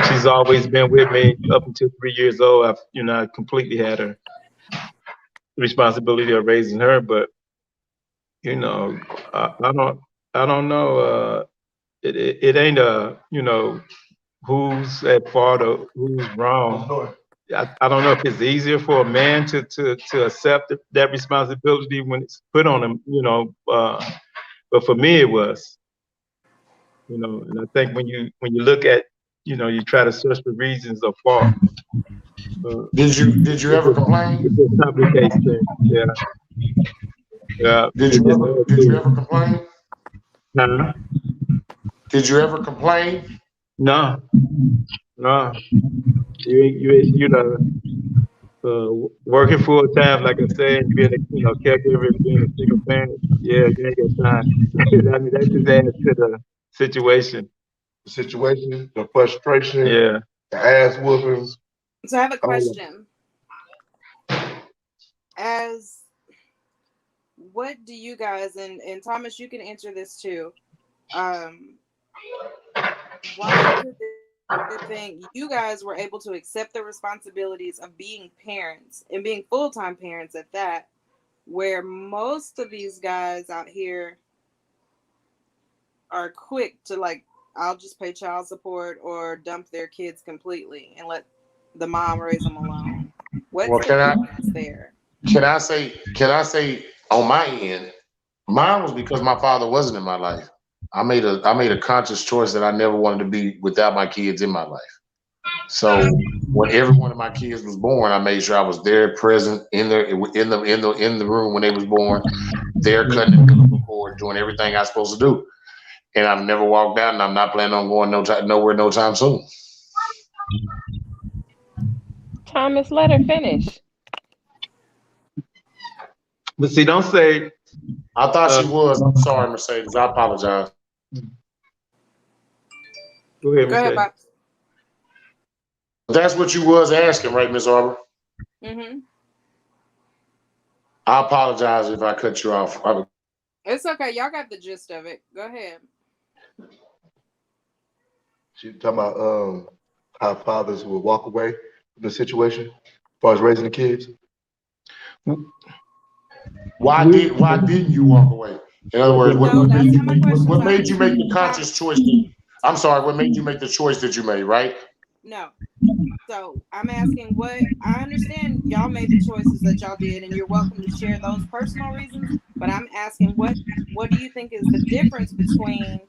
she's always been with me up until 3 years old. I completely had her responsibility of raising her, but I don't know. It ain't who's at fault or who's wrong. I don't know if it's easier for a man to accept that responsibility when it's put on him, but for me it was, and I think when you look at, you try to search for reasons of fault, Did you ever complain? It just complicates things. Yeah. Yeah. Did It just you adds to it. ever complain? Huh? Did you ever complain? No. No. You know, working full time, like I said, and being a caregiver and being a single parent, yeah, you ain't got time. I mean, that just adds to the situation. The situation, the frustration, Yeah. the ass whoopings. So I have a all of it. question. As what do you guys and Thomas, you can answer this too. Why do you think you guys were able to accept the responsibilities of being parents and being full-time parents at that, where most of these guys out here are quick to like, I'll just pay child support or dump their kids completely and let the mom raise them alone? What's Well, the difference there? Can I say on my end, mine was because my father wasn't in my life. I made a conscious choice that I never wanted to be without my kids in my life. So when every one of my kids was born, I made sure I was there, present in the room when they was born, there cutting the umbilical cord, doing everything I was supposed to do. And I've never walked out, and I'm not planning on going nowhere no time soon. Thomas, let her finish. But see, don't say. I thought she was. I'm sorry, Mercedes. I apologize. Go ahead, Go ahead, Mercedes. Bob. That's what you was asking, right, Miss Arbor? Mm-hmm. I apologize if I cut you off. It's okay. Y'all got the gist of it. Go ahead. She talking about how fathers will walk away from the situation as far as raising the kids. Why didn't you walk away? In other words, what made you make the conscious choice? I'm sorry. What made you make the choice that you made? Right? No. So I'm asking what I understand y'all made the choices that y'all did, and you're welcome to share those personal reasons. But I'm asking what do you think is the difference between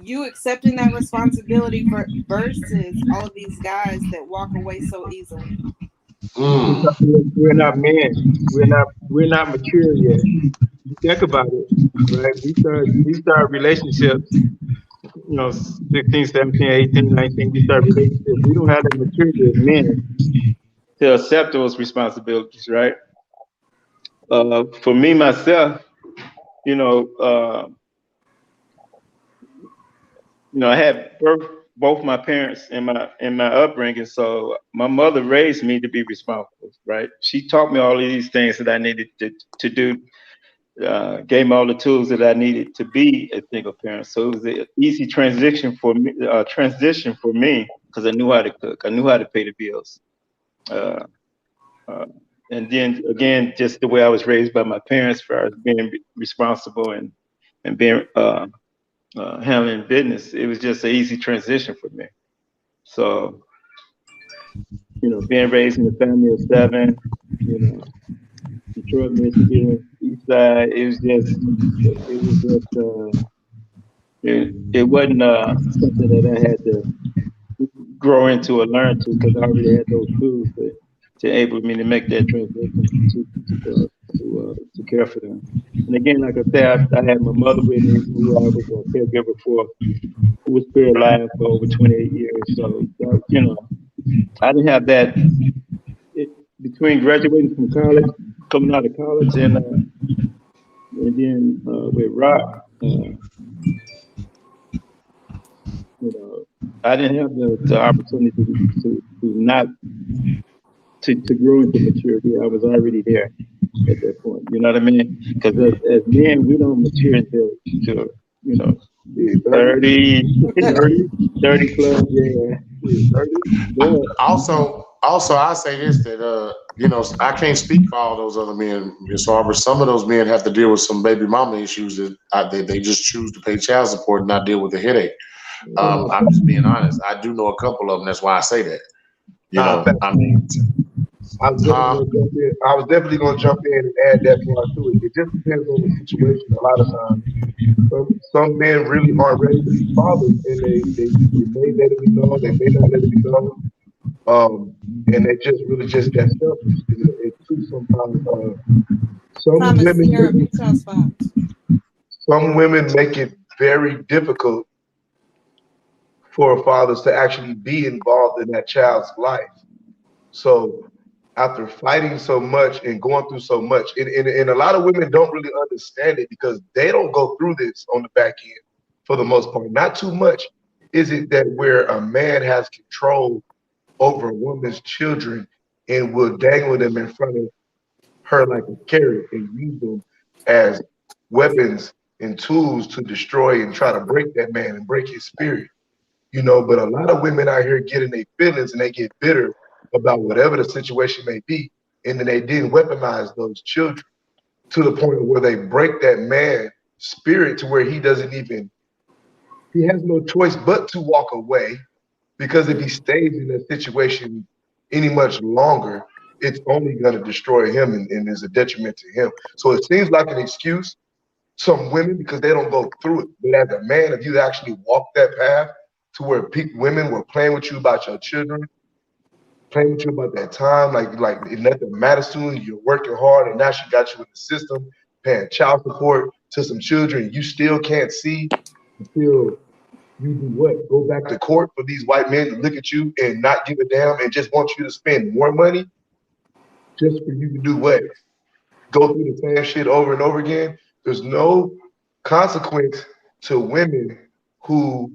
you accepting that responsibility versus all of these guys that walk away so easily? Because we're not men. We're not mature yet. Think about it, right? We start relationships, 16, 17, 18, 19, we start relationships. We don't have the maturity as men to accept those responsibilities, right? For me, myself, I had both my parents in my upbringing, so my mother raised me to be responsible, right? She taught me all of these things that I needed to do, gave me all the tools that I needed to be a single parent. So it was an easy transition for me because I knew how to cook, I knew how to pay the bills, and then again, just the way I was raised by my parents, as far as being responsible and being handling business, it was just an easy transition for me. So, being raised in a family of 7, Detroit, Michigan, East Side, it wasn't something that I had to grow into or learn to, because I already had those tools to enable me to make that transition to care for them. And again, like I said, I had my mother with me, who I was a caregiver for, who was still alive for over 28 years. So, I didn't have that between graduating from college, coming out of college, and then with Rock, I didn't have the opportunity to grow into maturity. I was already there at that point. You know what I mean? Because as men, we don't mature until 30 plus, yeah. 30. But Also, I say this, that I can't speak for all those other men, Ms. Arbor. Some of those men have to deal with some baby mama issues that they just choose to pay child support and not deal with the headache. I'm just being honest. I do know a couple of them. That's why I say that. I was definitely going to jump in and add that part to it. It just depends on the situation. A lot of times, some men really aren't ready to be fathers, and they may let it be known, they may not let it be known. And they just really just that selfish. It too sometimes. Some Thomas, women Sierra, make big tall spots. some women make it very difficult for fathers to actually be involved in that child's life. So after fighting so much and going through so much, and a lot of women don't really understand it because they don't go through this on the back end for the most part. Not too much is it that where a man has control over a woman's children and will dangle them in front of her like a carrot and use them as weapons and tools to destroy and try to break that man and break his spirit. But a lot of women out here get in their feelings and they get bitter about whatever the situation may be, and then they didn't weaponize those children to the point where they break that man's spirit to where he has no choice but to walk away, because if he stays in that situation any much longer, it's only going to destroy him and is a detriment to him. So it seems like an excuse, some women, because they don't go through it. But as a man, if you actually walk that path to where women were playing with you about your children, playing with you about that time, like nothing matters to you, you're working hard, and now she got you in the system, paying child support to some children, you still can't see until you do what? Go back to court for these white men to look at you and not give a damn and just want you to spend more money just for you to do what? Go through the same shit over and over again. There's no consequence to women who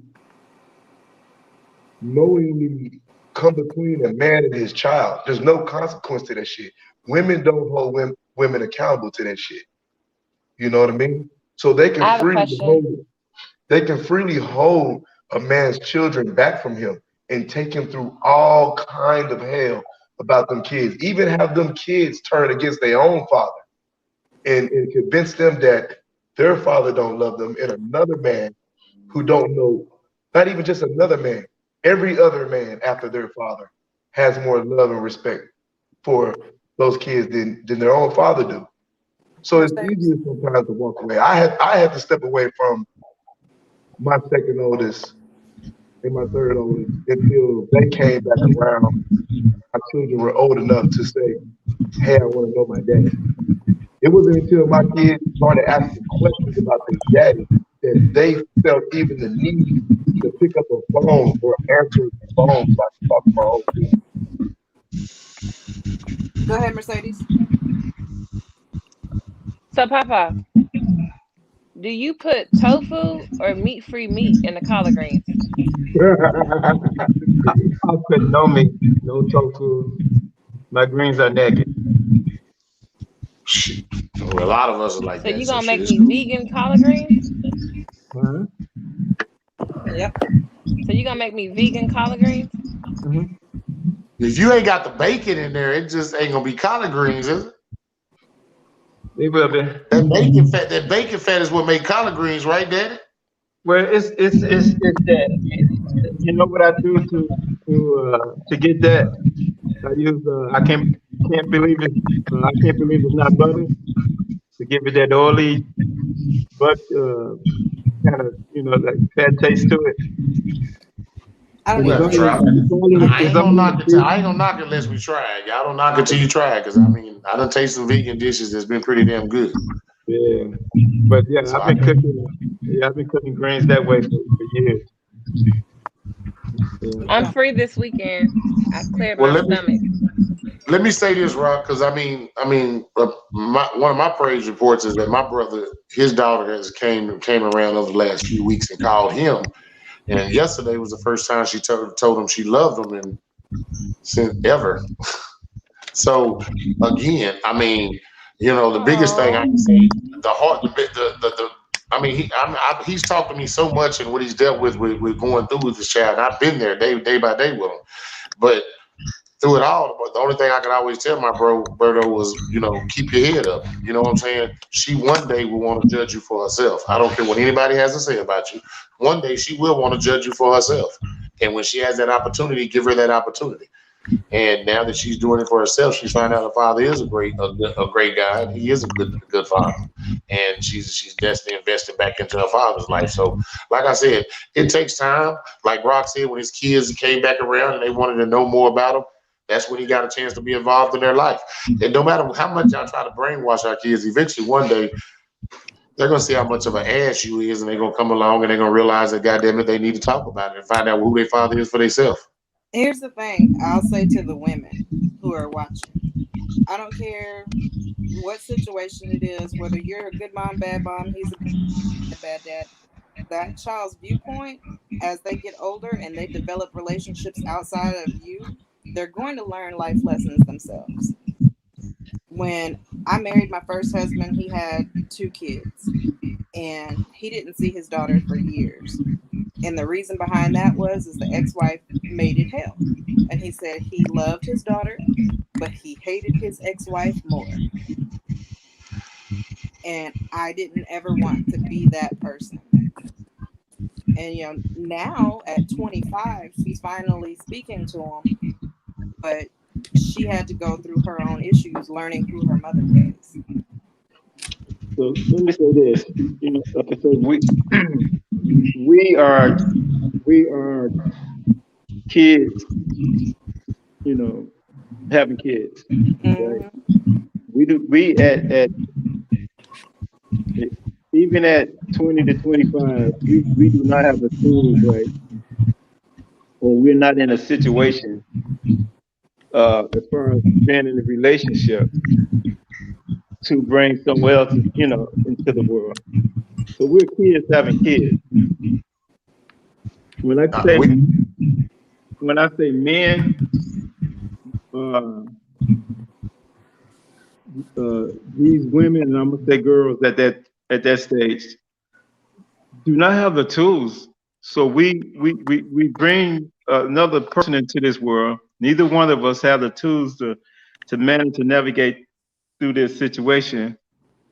knowingly come between a man and his child. There's no consequence to that shit. Women don't hold women accountable to that shit. You know what I mean? So they I can have a freely hold question. a man's children back from him and take him through all kind of hell about them kids. Even have them kids turn against their own father and convince them that their father don't love them, and another man who don't know, not even just another man, every other man after their father has more love and respect for those kids than their own father do. So it's easier sometimes to walk away. I had to step away from my second oldest and my third oldest until they came back around. My children were old enough to say, "Hey, I want to know my daddy." It wasn't until my kids started asking questions about their daddy that they felt even the need to pick up a phone or answer the phone so I could talk to my own kids. Go ahead, Mercedes. So, Papa, do you put tofu or meat-free meat in the collard greens? I put no meat, no tofu. My greens are naked. Shit. Well, a lot of us are like So that. you So gonna shit make is me cool. vegan collard greens? Uh-huh. Yep. So you gonna make me vegan collard greens? Mm-hmm. If you ain't got the bacon in there, it just ain't gonna be collard greens, is it? They will be. That bacon fat is what make collard greens, right, Daddy? Well, it's that. You know what I do to get that? I use can't believe it. I can't believe it's not butter to give it that oily, but kind of like fat taste to it. I don't We And even it's gotta know only try that. it. I it's ain't gonna only knock it. I ain't gonna knock it unless we try it. Y'all don't knock it till you try it, because I mean, I done taste some vegan dishes that's been pretty damn good. yeah. But yeah, So I've I been can. cooking. Yeah, I've been cooking greens that way for years. Yeah. I'm free this weekend. I've cleared Well, my stomach. let me say this, Rock, because one of my praise reports is that my brother, his daughter has came around over the last few weeks and called him, and yesterday was the first time she told him she loved him and since ever. So again, I mean, the biggest thing I Oh, can say, the heart, the I mean, he's talked to me so much and what he's dealt with going through with this child. And I've been there day by day with him, but through it all, but the only thing I can always tell my Berto was, keep your head up. You know what I'm saying? She one day will want to judge you for herself. I don't care what anybody has to say about you. One day she will want to judge you for herself. And when she has that opportunity, give her that opportunity. And now that she's doing it for herself, she's finding out her father is a great guy, and he is a good father. And she's destined investing back into her father's life. So, like I said, it takes time. Like Brock said, when his kids came back around and they wanted to know more about him, that's when he got a chance to be involved in their life. And no matter how much y'all try to brainwash our kids, eventually one day they're gonna see how much of an ass you is, and they're gonna come along and they're gonna realize that goddamn it, they need to talk about it and find out who their father is for themselves. Here's the thing I'll say to the women who are watching. I don't care what situation it is, whether you're a good mom, bad mom, he's a bad dad. That child's viewpoint, as they get older and they develop relationships outside of you, they're going to learn life lessons themselves. When I married my first husband, he had 2 kids, and he didn't see his daughter for years. And the reason behind that is the ex-wife made it hell. And he said he loved his daughter, but he hated his ex-wife more. And I didn't ever want to be that person. And now at 25, she's finally speaking to him, but she had to go through her own issues learning who her mother was. So let me say this, like I said, we are kids, having kids. Right? We at even at 20 to 25, we do not have the tools, right? Or we're not in a situation as far as being in a relationship to bring someone else, into the world. So we're kids having kids. When I say men, these women, and I'm gonna say girls at that stage, do not have the tools. So we bring another person into this world. Neither one of us have the tools to manage to navigate through this situation.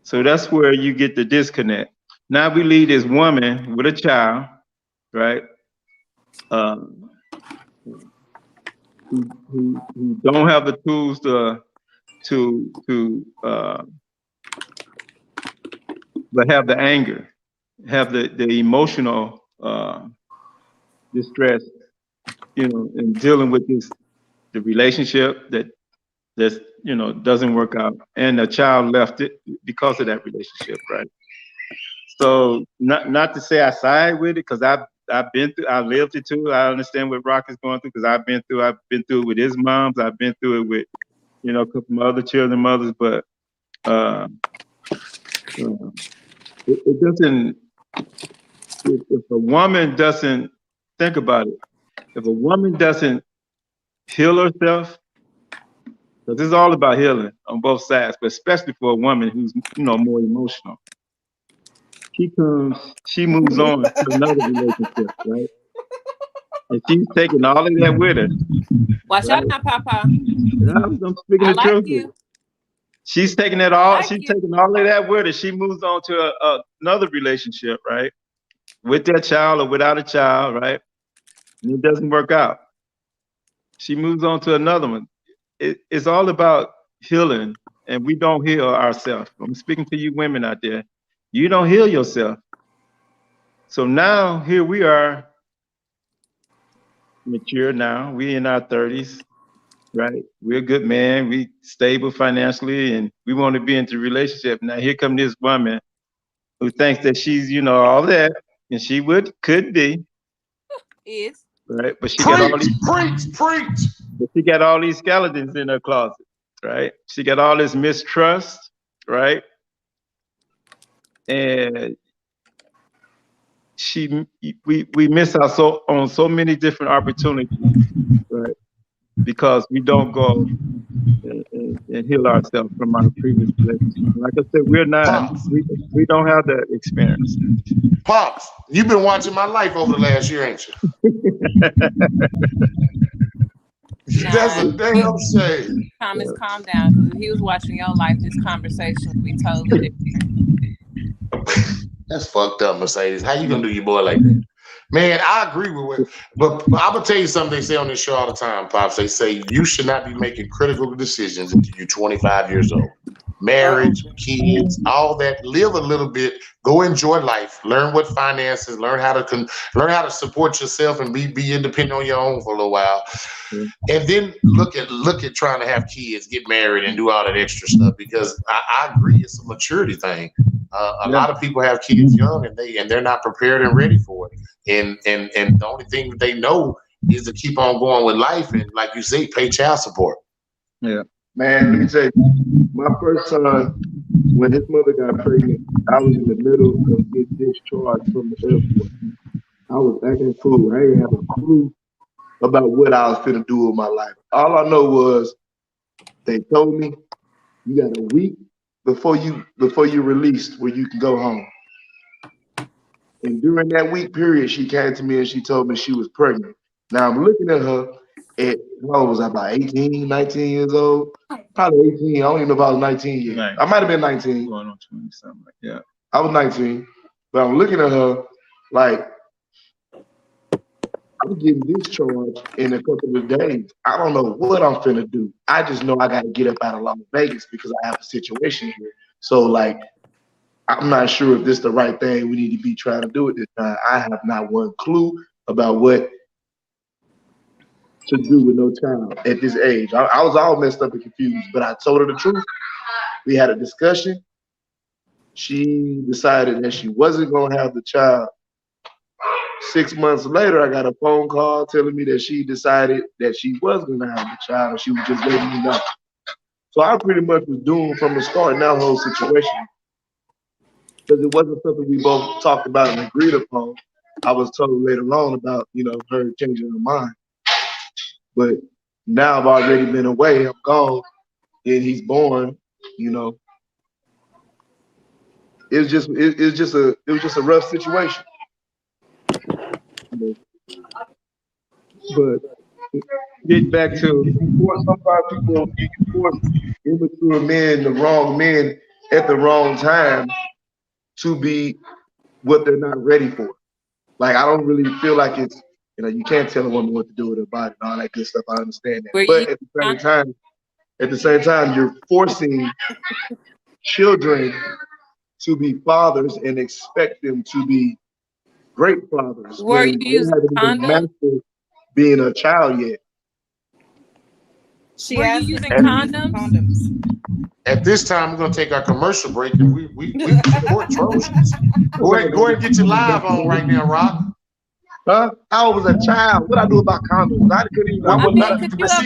So that's where you get the disconnect. Now we leave this woman with a child, right? Who don't have the tools but have the anger, have the emotional distress, in dealing with the relationship that doesn't work out, and the child left it because of that relationship, right? So not to say I side with it, because I've lived it too. I understand what Rock is going through, because I've been through it with his moms. I've been through it with a couple of other children mothers, but it doesn't. If a woman doesn't think about it, if a woman doesn't heal herself, because it's all about healing on both sides, but especially for a woman who's more emotional. She moves on to another relationship, right? And she's taking all of that with her. Watch out now, Papa. I'm speaking the truth. You. She's taking it all. She's taking all of that with her. She moves on to another relationship, right? With that child or without a child, right? And it doesn't work out. She moves on to another one. It's all about healing, and we don't heal ourselves. I'm speaking to you women out there. You don't heal yourself. So now here we are, mature now. We in our 30s, right? We're a good man. We stable financially, and we want to be into a relationship. Now here come this woman who thinks that she's, all that, and she could be. Is. Right, but she got all these preach. But she got all these skeletons in her closet, right? She got all this mistrust, right? And we miss out on so many different opportunities, right? Because we don't go and heal ourselves from our previous relationship. Like I said, we don't have that experience. Pops, you've been watching my life over the last year, ain't you? That's a damn shame. Thomas, calm down, because if he was watching your life, this conversation would be totally different. That's fucked up, Mercedes. How you gonna do your boy like that? Man, I agree with it. But I'm gonna tell you something they say on this show all the time, Pops. They say you should not be making critical decisions until you're 25 years old. Marriage, kids, all that. Live a little bit. Go enjoy life. Learn what finances. Learn how to support yourself and be independent on your own for a little while. And then look at trying to have kids, get married, and do all that extra stuff. Because I agree, it's a maturity thing. A lot of people have kids young and they're not prepared and ready for it. And the only thing that they know is to keep on going with life and, like you say, pay child support. Yeah, man. Let me tell you, my first son, when his mother got pregnant, I was in the middle of getting discharged from the airport. I was acting a fool. I didn't have a clue about what I was finna do with my life. All I know was they told me you got a week before you released where you can go home. And during that week period, she came to me and she told me she was pregnant. Now I'm looking at her at, how old was I, about 18, 19 years old? Probably 18. I don't even know if I was 19 yet. Right. I might have been 19. Going on 20 something like that. I was 19. But I'm looking at her like, I'm getting discharged in a couple of days. I don't know what I'm finna do. I just know I gotta get up out of Las Vegas because I have a situation here. So like, I'm not sure if this is the right thing we need to be trying to do at this time. I have not one clue about what to do with no child at this age. I was all messed up and confused, but I told her the truth. We had a discussion. She decided that she wasn't gonna have the child. 6 months later, I got a phone call telling me that she decided that she was gonna have the child and she was just letting me know. So I pretty much was doomed from the start in that whole situation. Because it wasn't something we both talked about and agreed upon. I was told later on about, her changing her mind. But now I've already been away, I'm gone, and he's born, It was just a rough situation. But get back to, sometimes people, you force immature men, the wrong men at the wrong time to be what they're not ready for. Like, I don't really feel like it's, you can't tell a woman what to do with her body and all that good stuff. I understand that. But at the same time, you're forcing children to be fathers and expect them to be great fathers. Were you using condoms? Being a child yet. Were you using condoms? At this time, we're gonna take our commercial break and we support Trojans. Go ahead and get your live on right now, Rock. Huh? I was a child. What I do about condoms? I couldn't even.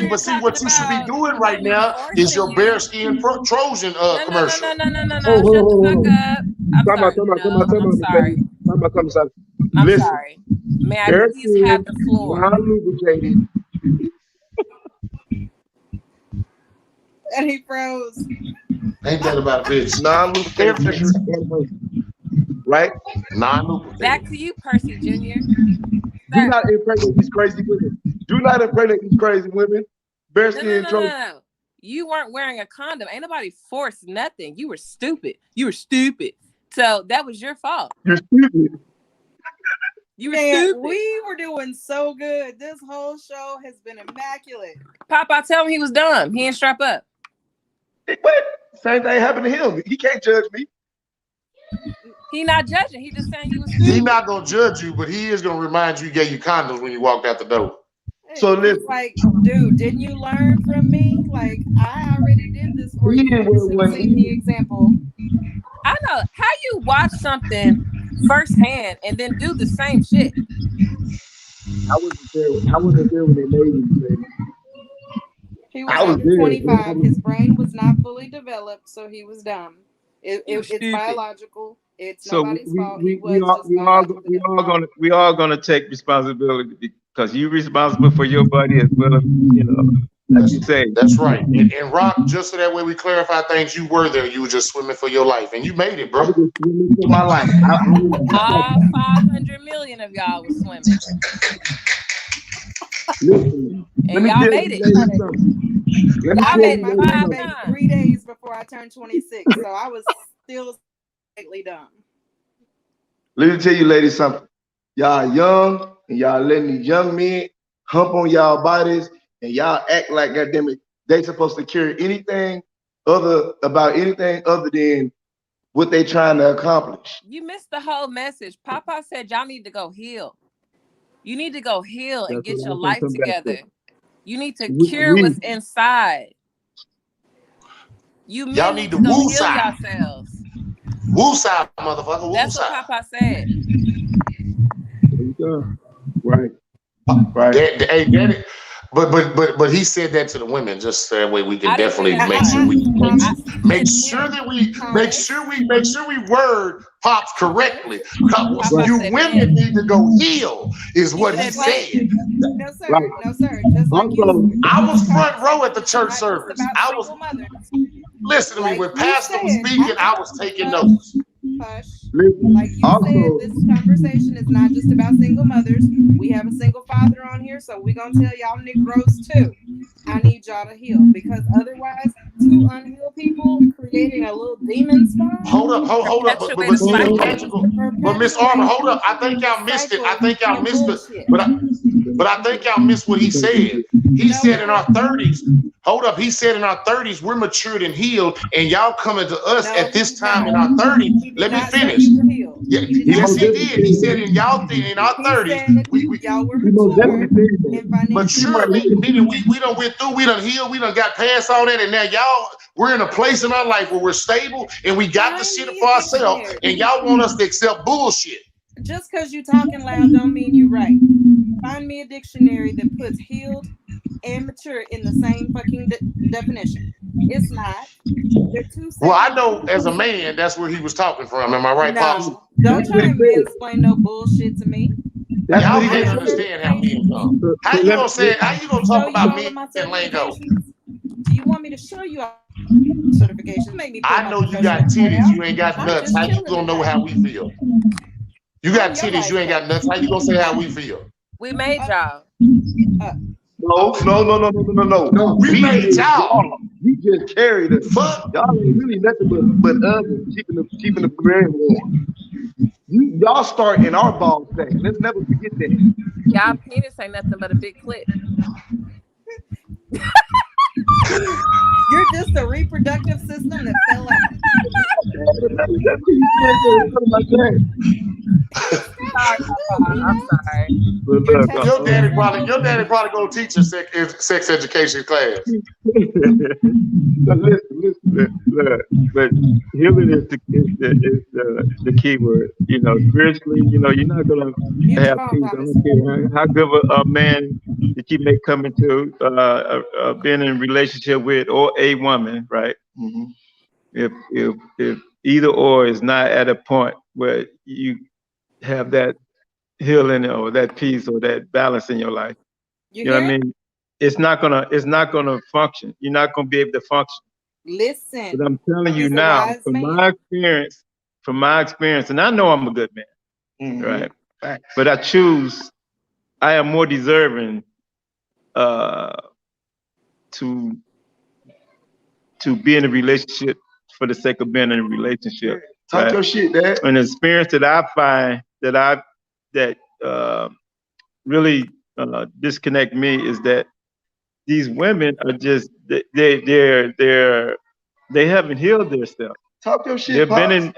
But see, what you should be doing right now is your bearskin Trojan commercial. No. Shut the fuck up. I'm sorry. I'm sorry. May I please have the floor? And he froze. Ain't that about a bitch? Right? Back to you, Percy Jr. Do not impregnate these crazy women. Do not impregnate these crazy women. Bearskin Trojan. No. You weren't wearing a condom. Ain't nobody forced nothing. You were stupid. So that was your fault. You're stupid. You were stupid. We were doing so good. This whole show has been immaculate. Papa, tell him he was dumb. He ain't strap up. What? Same thing happened to him. He can't judge me. He not judging. He just saying he was stupid. He not gonna judge you, but he is gonna remind you gave you condoms when you walked out the door. So listen, like, dude, didn't you learn from me? Like, I already did this for you. See the example. I know how you watch something firsthand and then do the same shit. I wasn't there when they made me, baby. He was under 25. His brain was not fully developed, so he was dumb. It's biological. It's nobody's fault. We all gonna take responsibility because you're responsible for your body as well as like you say. That's right. And Rock, just so that way we clarify things, you were there. You were just swimming for your life, and you made it, bro. For my life. All 500 million of y'all was swimming. Listen, and y'all made it. I made my 5 days, 3 days before I turned 26, so I was still slightly dumb. Let me tell you, ladies, something. y'all young and y'all letting these young men hump on y'all bodies and y'all act like, goddamn it, they supposed to care anything about anything other than what they trying to accomplish. You missed the whole message. Papa said y'all need to go heal. You need to go heal and get your life together. You need to cure what's inside. You men need to go heal yourselves. Woosah, motherfucker. That's what Papa said. There you go. Right. Right. Daddy, but he said that to the women just so that way we can definitely make sure we word Pops correctly. You women need to go heal, is what he said. No, sir. Right. No, sir. Just like I was front row at the church service. I was listen to me when Pastor was speaking. I was taking notes. Hush. Like you said, this conversation is not just about single mothers. We have a single father on here, so we're gonna tell y'all Negroes too. I need y'all to heal because otherwise, two unhealed people creating a little demon spawn. Hold up. But Miss Arbor, hold up. I think y'all missed it. But I think y'all missed what he said. He said in our 30s. Hold up. He said in our 30s, we're matured and healed, and y'all coming to us at this time in our 30s. Let me finish. Yes, he did. He said in our 30s, y'all were mature. Maturely, meaning we done went through, we done healed, we done got past all that, and now y'all, we're in a place in our life where we're stable and we got the shit for ourselves, and y'all want us to accept bullshit. Just because you talking loud don't mean you right. Find me a dictionary that puts healed and mature in the same fucking definition. It's not. They're two separate. Well, I know as a man, that's where he was talking from. Am I right, Pops? Don't try and mansplain no bullshit to me. Y'all didn't understand how men come. How you gonna say? How you gonna talk about men and lingo? Do you want me to show you our certifications? Make me. I know you got titties, you ain't got nuts. How you gonna know how we feel? You got titties, you ain't got nuts. How you gonna say how we feel? We made y'all. No. We made y'all. You just carried us. Fuck. Y'all ain't really nothing but us keeping the brain warm. Y'all start in our ball sack. Let's never forget that. Y'all penis ain't nothing but a big clit. You're just a reproductive system that fell out. I'm sorry. Your daddy probably gonna teach a sex education class. But listen. But healing is the key word. You know, spiritually, you know, you're not gonna have peace. I don't care how good of a man that you may come into being in a relationship with, or a woman, right? Mm-hmm. If either or is not at a point where you have that healing or that peace or that balance in your life, you know what I mean? It's not gonna function. You're not gonna be able to function. Listen. But I'm telling you now, from my experience, and I know I'm a good man, right? But I am more deserving to be in a relationship for the sake of being in a relationship. Talk your shit, Dad. An experience that I find that really disconnect me is that these women are just they haven't healed themselves. Talk your shit. They've been in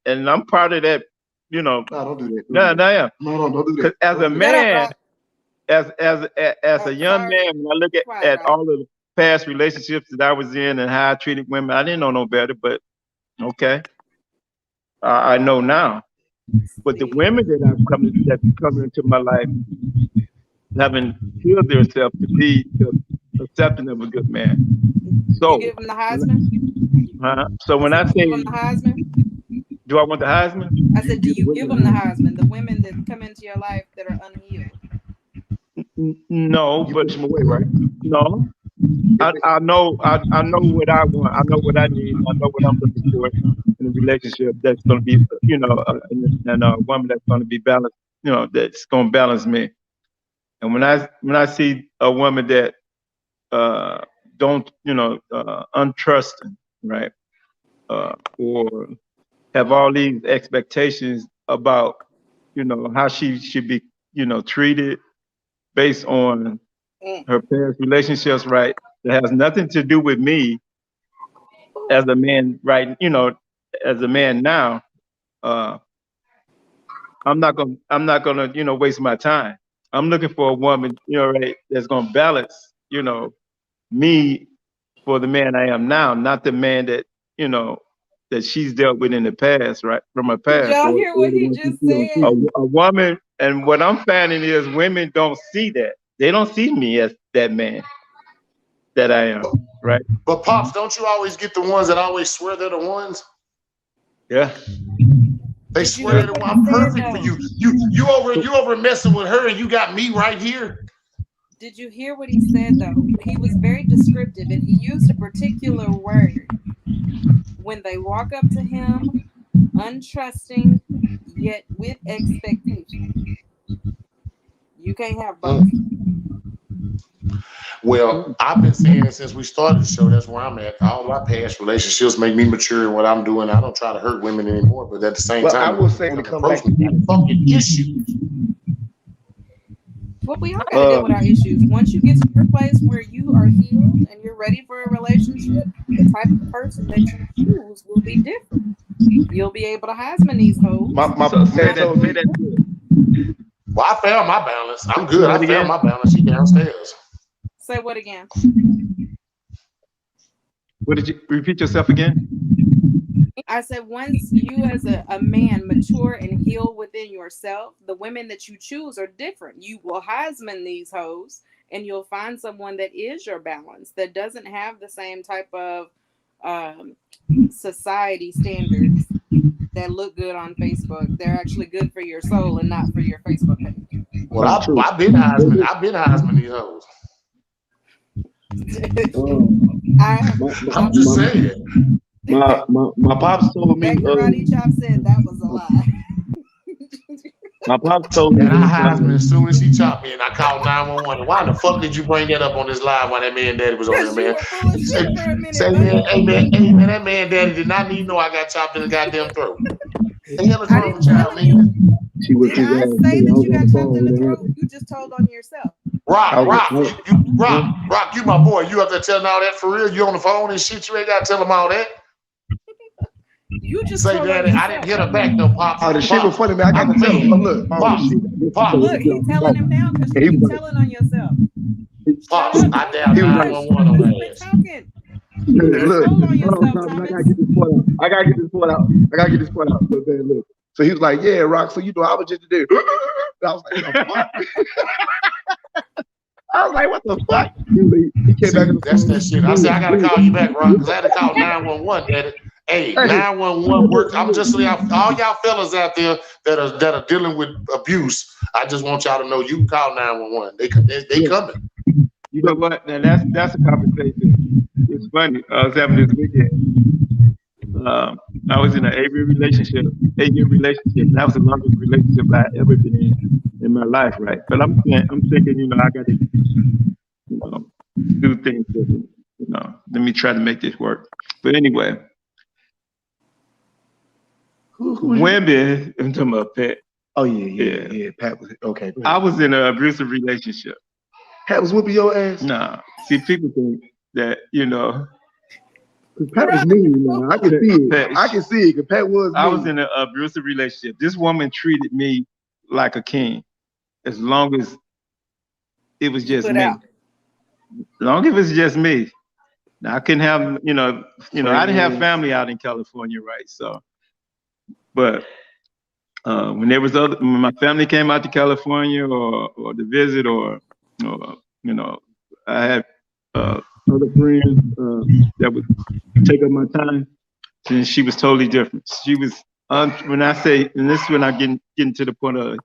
and I'm part of that. You know. No, don't do that. No, don't do that. As a man, as a young man, when I look at all of the past relationships that I was in and how I treated women, I didn't know no better. But okay, I know now. But the women that come into my life haven't healed themselves to be accepting of a good man. So you give them the Heisman? So when I say, give them the Heisman? Do I want the Heisman? I said, do you give them the Heisman? The women that come into your life that are unhealed. No, you but push them away, right? No. I know what I want. I know what I need. I know what I'm looking for in a relationship that's going to be, and a woman that's going to be balanced, that's going to balance me. And when I see a woman that don't, untrusting, right, or have all these expectations about, you know, how she should be, you know, treated based on her past relationships, right? That has nothing to do with me as a man, right? You know, as a man now, I'm not gonna, you know, waste my time. I'm looking for a woman, you know, right, that's gonna balance, you know, me for the man I am now, not the man that, you know, that she's dealt with in the past, right? From her Did past. y'all hear what he just said? A woman, and what I'm finding is women don't see that. They don't see me as that man that I am, right? But Pops, don't you always get the ones that always swear they're the ones? Yeah. They swear they're the one. I'm perfect for you. You over messing with her, and you got me right here. Did you hear what he said though? He was very descriptive and he used a particular word. When they walk up to him, untrusting, yet with expectation. You can't have both. Well, I've been saying it since we started the show. That's where I'm at. All my past relationships make me mature in what I'm doing. I don't try to hurt women anymore, but at the same But time, I will say, when it comes back to me, fucking issues. Well, we all gotta deal with our issues. Once you get to your place where you are healed and you're ready for a relationship, the type of person that you choose will be different. You'll be able to Heisman these hoes. my Say man told me. that. Well, I found my balance. I'm good. I found my balance. She downstairs. Say what again? What did you repeat yourself again? I said once you as a man mature and heal within yourself, the women that you choose are different. You will Heisman these hoes and you'll find someone that is your balance, that doesn't have the same type of society standards that look good on Facebook. They're actually good for your soul and not for your Facebook page. Well, I've been Heisman these hoes. I'm just saying. My pops told me. That karate chop said that was a lie. My pops told me. And I Heisman as soon as he chopped me, and I called 911. Why the fuck did you bring that up on this live while that man daddy was on there, man? Say, man, hey man, that man daddy did not need to know I got chopped in the goddamn throat. What the hell is wrong with y'all, man? Did I say that you got chopped in the throat? You just told on yourself. Rock, you my boy. You up there telling all that for real? You on the phone and shit? You ain't got to tell him all that. You just say, Daddy, I didn't hit her back though, Pops. Oh, the shit was funny, man. I got to tell him. Look, Pops. Look, he's telling him now because you keep telling on yourself. Pops, I down 911 on my ass. Look, I gotta get this point out. I gotta get this point out. Look. So he was like, "Yeah, Rock. So you know, I was just there." I was like, "What?" I was like, "What the fuck?" He came back. That's that shit. I said, "I gotta call you back, Rock, because I had to call 911, Daddy." Hey, 911 works. I'm just letting all y'all fellas out there that are dealing with abuse. I just want y'all to know you can call 911. They coming. You know what? Now that's a conversation. It's funny. I was having this weekend. I was in an 8-year relationship. And that was the longest relationship I ever been in my life, right? But I'm thinking, you know, I got to, you know, do things different. You know, let me try to make this work. But anyway, women, I'm talking about Pat. Oh yeah. Pat was okay. I was in an abusive relationship. Pat was whooping your ass? Nah. See, people think that, you know. Pat was mean, man. I can see it. I can see it. Cause Pat was mean. I was in an abusive relationship. This woman treated me like a king, as long as it was just me. As long as it was just me. Now I couldn't have, you know, I didn't have family out in California, right? So, but when my family came out to California or to visit or you know, I had other friends that would take up my time, and she was totally different. She was when I say, and this is when I getting to the point of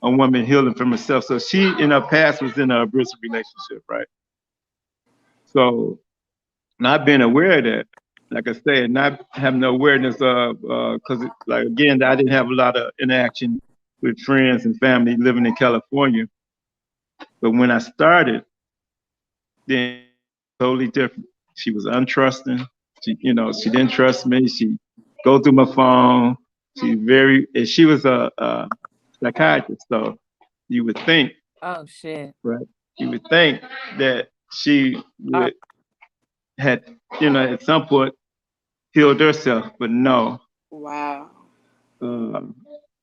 a woman healing from herself. So she in her past was in an abusive relationship, right? So not being aware of that, like I said, not having no awareness of because like again, I didn't have a lot of interaction with friends and family living in California. But when I started, then totally different. She was untrusting. She didn't trust me. She go through my phone. She was psychiatrist. So you would think, Oh shit. right? You would think that she would had, at some point healed herself, but no. Wow. Um,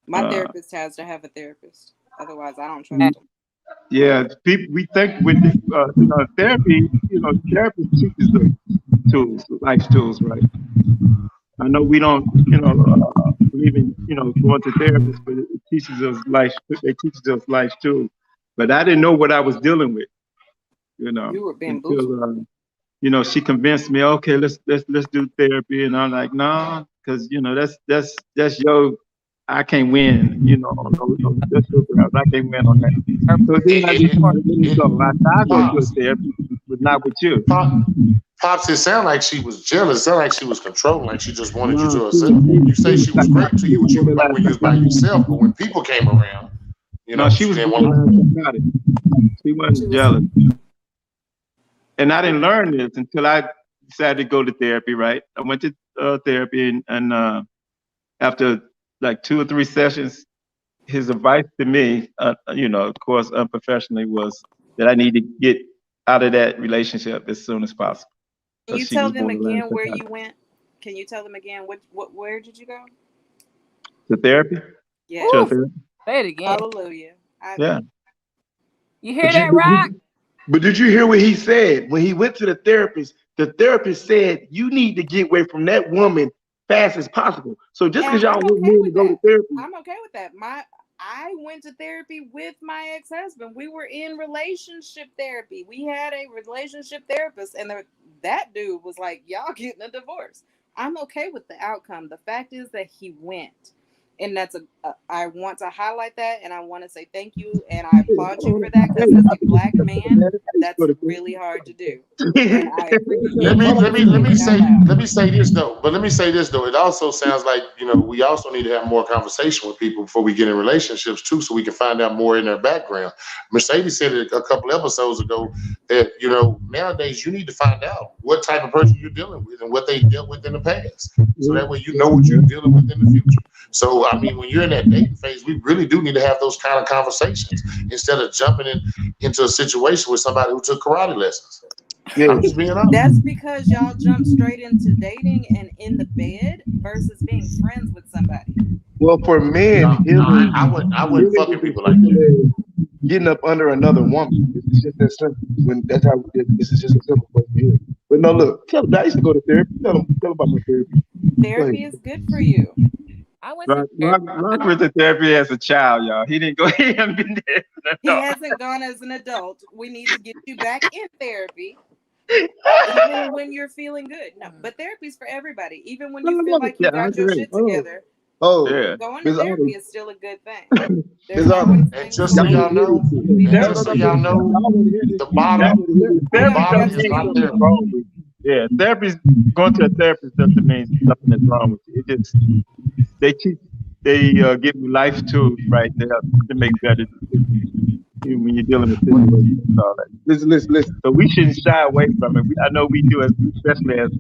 My uh, therapist has to have a therapist. Otherwise, I don't trust him. yeah, people we think with the, therapy, therapy teaches us tools, life tools, right? I know we don't, believe in, going to therapists, but it teaches us life. It teaches us life too. But I didn't know what I was dealing with, You were bamboozled. until, she convinced me. Okay, let's do therapy, and I'm like, nah, because that's your. I can't win, that's your ground. I can't win on that. So then I decided, so I go to a therapy, but not with you. Pops, it sounded like she was jealous. It sounded like she was controlling, like she just wanted you to No, herself. You say she was great to you when you was by yourself, but when people came around, no, she was didn't want psychotic. She wasn't jealous. And I didn't learn this until I decided to go to therapy, right? I went to therapy, and after like 2 or 3 sessions, his advice to me, of course, unprofessionally, was that I need to get out of that relationship as soon as possible. Can you tell them again where you went? Can you tell them again where did you go? To therapy? Yeah. To therapy. Say it again. Hallelujah. Yeah. You hear that, Rock? But did you hear what he said? When he went to the therapist said, you need to get away from that woman fast as possible. So just because y'all want me to go to therapy. I'm okay with that. I went to therapy with my ex-husband. We were in relationship therapy. We had a relationship therapist, and that dude was like, y'all getting a divorce. I'm okay with the outcome. The fact is that he went. And I want to highlight that, and I want to say thank you, and I applaud you for that, because as a Black man, that's really hard to do. And I appreciate let me say this though. But let me say this though. It also sounds like we also need to have more conversation with people before we get in relationships too, so we can find out more in their background. Mercedes said it a couple episodes ago that nowadays you need to find out what type of person you're dealing with and what they dealt with in the past, so that way you know what you're dealing with in the future. So, I mean, when you're in that dating phase, we really do need to have those kind of conversations instead of jumping into a situation with somebody who took karate lessons. Yeah. I'm just being honest. That's because y'all jump straight into dating and in the bed versus being friends with somebody. Well, for men, I wouldn't fuck with people like that. Getting up under another woman. It's just that simple. This is just a simple question. But no, look, tell them I used to go to therapy. Tell them about my therapy. Therapy is good for you. I went to Rock went to therapy as a child, y'all. He didn't go. He hasn't been there. He hasn't gone as an adult. We need to get you back in therapy, even when you're feeling good. No, but therapy's for everybody. Even when you feel like you got your shit together. Going to therapy is still a good thing. And just so y'all know, the bottom is not there. Yeah, going to a therapist doesn't mean something is wrong with you. It just they give you life tools right there to make better decisions when you're dealing with situations and all that. Listen. So we shouldn't shy away from it. I know we do, especially as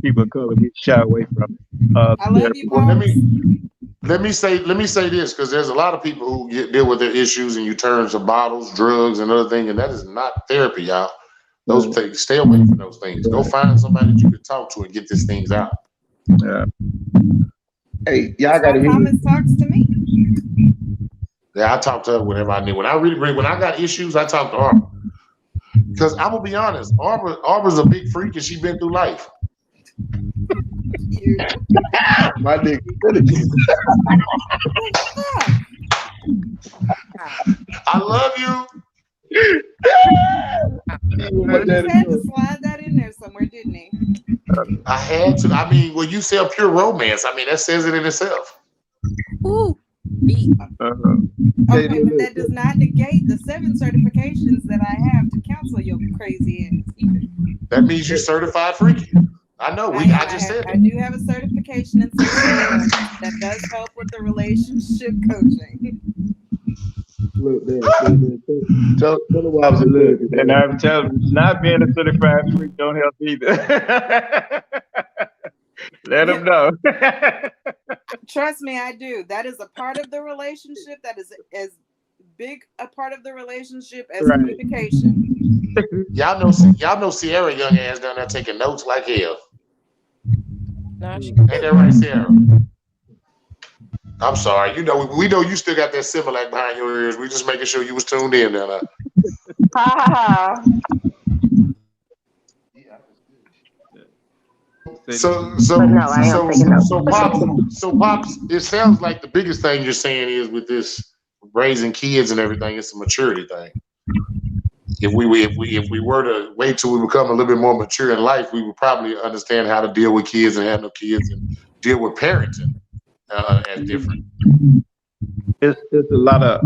people of color, we shy away from it. I love you, Paul. Let me say this, because there's a lot of people who deal with their issues and you turn to bottles, drugs, and other things, and that is not therapy, y'all. Those things, stay away from those things. Go find somebody that you can talk to and get these things out. Yeah. Hey, y'all gotta hear Thomas talks to me. Yeah, I talk to her whenever I need. When I got issues, I talk to Arbor. Because I'm gonna be honest, Arbor's a big freak and she's been through life. My nigga. I love you. Well, you had to slide that in there somewhere, didn't he? I had to. I mean, when you sell pure romance, I mean, that says it in itself. Ooh. Okay, but that does not negate the 7 certifications that I have to counsel your crazy ass either. That means you're certified freaky. I know. I just said that. I do have a certification in sexual that does help with the relationship coaching. Look, tell them why I was a little. And I'm telling you, not being a certified freak don't help either. Let them know. Trust me, I do. That is a part of the relationship. That is as big a part of the relationship as Right. communication. Y'all know Sierra young ass down there taking notes like hell. No, she Ain't that right, Sierra? I'm sorry. You know, we know you still got that Similac behind your ears. We just making sure you was tuned in down there. Ha ha ha. So But no, I am taking notes. so pops, it sounds like the biggest thing you're saying is with this raising kids and everything, it's a maturity thing. If we were to wait till we become a little bit more mature in life, we would probably understand how to deal with kids and handle kids and deal with parenting as different. It's a lot of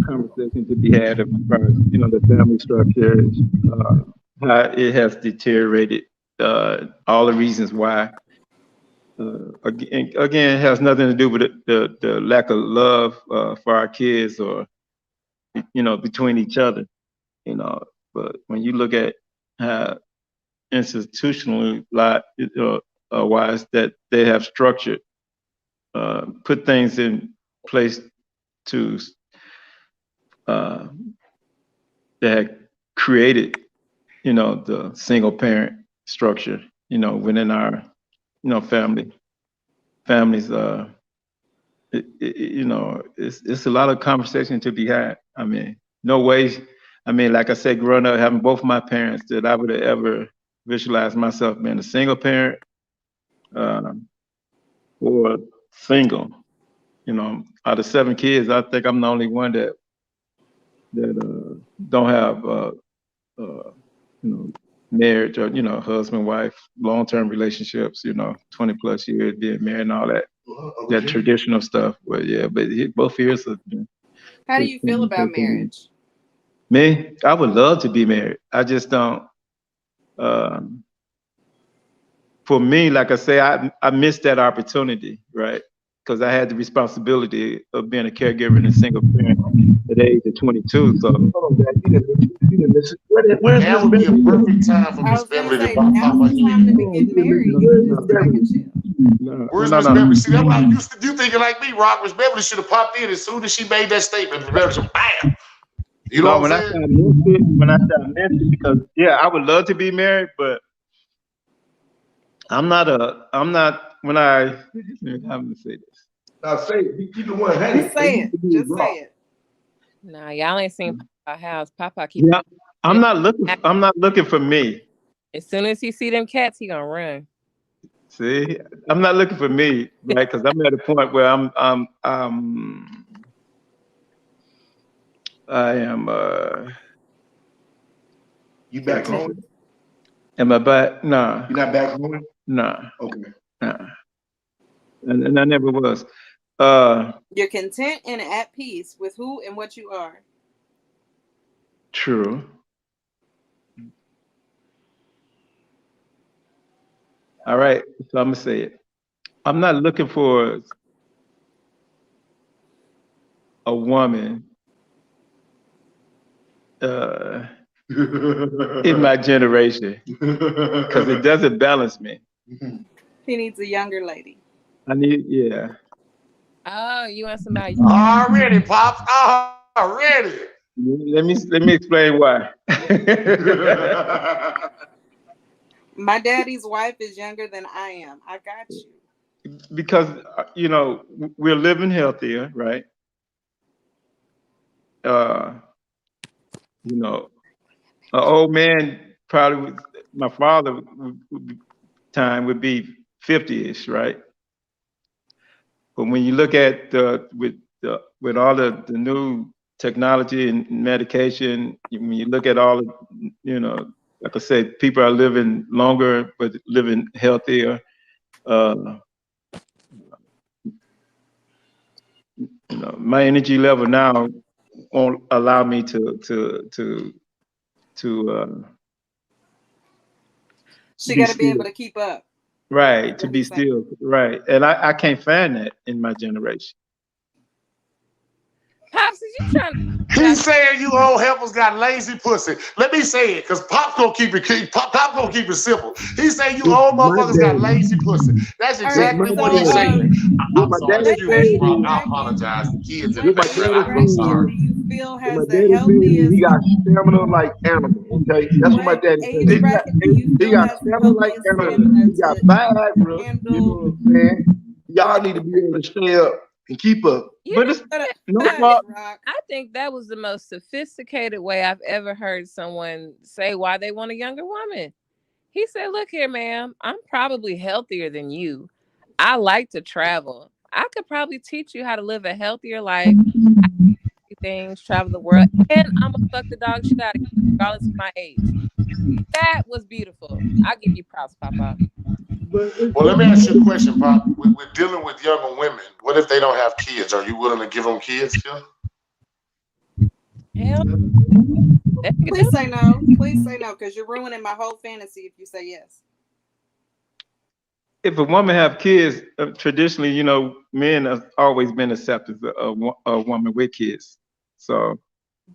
conversation to be had as far as the family structure, how it has deteriorated, all the reasons why. Again, it has nothing to do with the lack of love for our kids or between each other. But when you look at how institutionally wise that they have structured, put things in place to that had created, the single parent structure, within our, families, it's a lot of conversation to be had. I mean, no way. I mean, like I said, growing up, having both my parents, that I would have ever visualized myself being a single parent or single. Out of 7 kids, I think I'm the only one that don't have marriage or husband, wife, long-term relationships. 20 plus years being married and all that traditional stuff. But yeah, but both years have been. How do you feel about marriage? Me, I would love to be married. I just don't. For me, like I say, I missed that opportunity, right? Because I had the responsibility of being a caregiver and a single parent at the age of 22. So where's That would be a perfect time for Miss Beverly to pop now's up. the time to be getting married. You just like a chill. Where's Miss Beverly? See, that's why you thinking like me, Rock. Miss Beverly should have popped in as soon as she made that statement. Miss Beverly said, bam. You know what I'm saying? When I missed it, because I would love to be married, but I'm not when I'm gonna say this. Now say it. Keep it 100. Just say it. Just say it. Nah, y'all ain't seen Papa house. Papa keep. Yeah, I'm not looking for me. As soon as he see them cats, he gonna run. See, I'm not looking for me, right? Because I'm at a point where I am. You back home? Am I back? Nah. You're not back home? Nah. Okay. Nah. And I never was. You're content and at peace with who and what you are. True. All right, so I'm gonna say it. I'm not looking for a woman in my generation because it doesn't balance me. He needs a younger lady. I need, Oh, you want somebody already, Pops? Already. Let me explain why. My daddy's wife is younger than I am. I got you. Because we're living healthier, right? An old man probably my father time would be 50-ish, right? But when you look at with all the new technology and medication, when you look at all of, like I said, people are living longer but living healthier. My energy level now won't allow me to she got to be able to keep up. Right, to be still, right. And I can't find that in my generation. Pops, is you trying to? He's saying you old heifers got lazy pussy. Let me say it, cause Pop gonna keep it. Pop gonna keep it simple. He's saying you old My motherfuckers got daddy. lazy pussy. That's All right, exactly My what so he's daddy. saying. What I'm my sorry, daddy excuse me, said Pop. ladies is, I bracket, apologize. The kids in the what my ladies daddy background. I'm bracket, said sorry. do you feel what my has the daddy said is healthiest? he got stamina like animal. Okay, that's what my What daddy age said. bracket do you He feel got has the stamina like healthiest animal. stamina He got to Viagra. You know handle what I'm saying? Y'all need to be whatever? able to stay up and keep up. You But know, it's Shut up, no hush, fault. Rock. I think that was the most sophisticated way I've ever heard someone say why they want a younger woman. He said, "Look here, ma'am. I'm probably healthier than you. I like to travel. I could probably teach you how to live a healthier life, I can do things, travel the world, and I'm gonna fuck the dog shit out of you, regardless of my age." That was beautiful. I'll give you props, Papa. But Well, let me ask you a question, Pop. We're dealing with younger women. What if they don't have kids? Are you willing to give them kids still? Hell, they can Please do say no. Please say no, because you're ruining my whole fantasy if you say yes. If a woman have kids, traditionally, men have always been accepted a woman with kids. So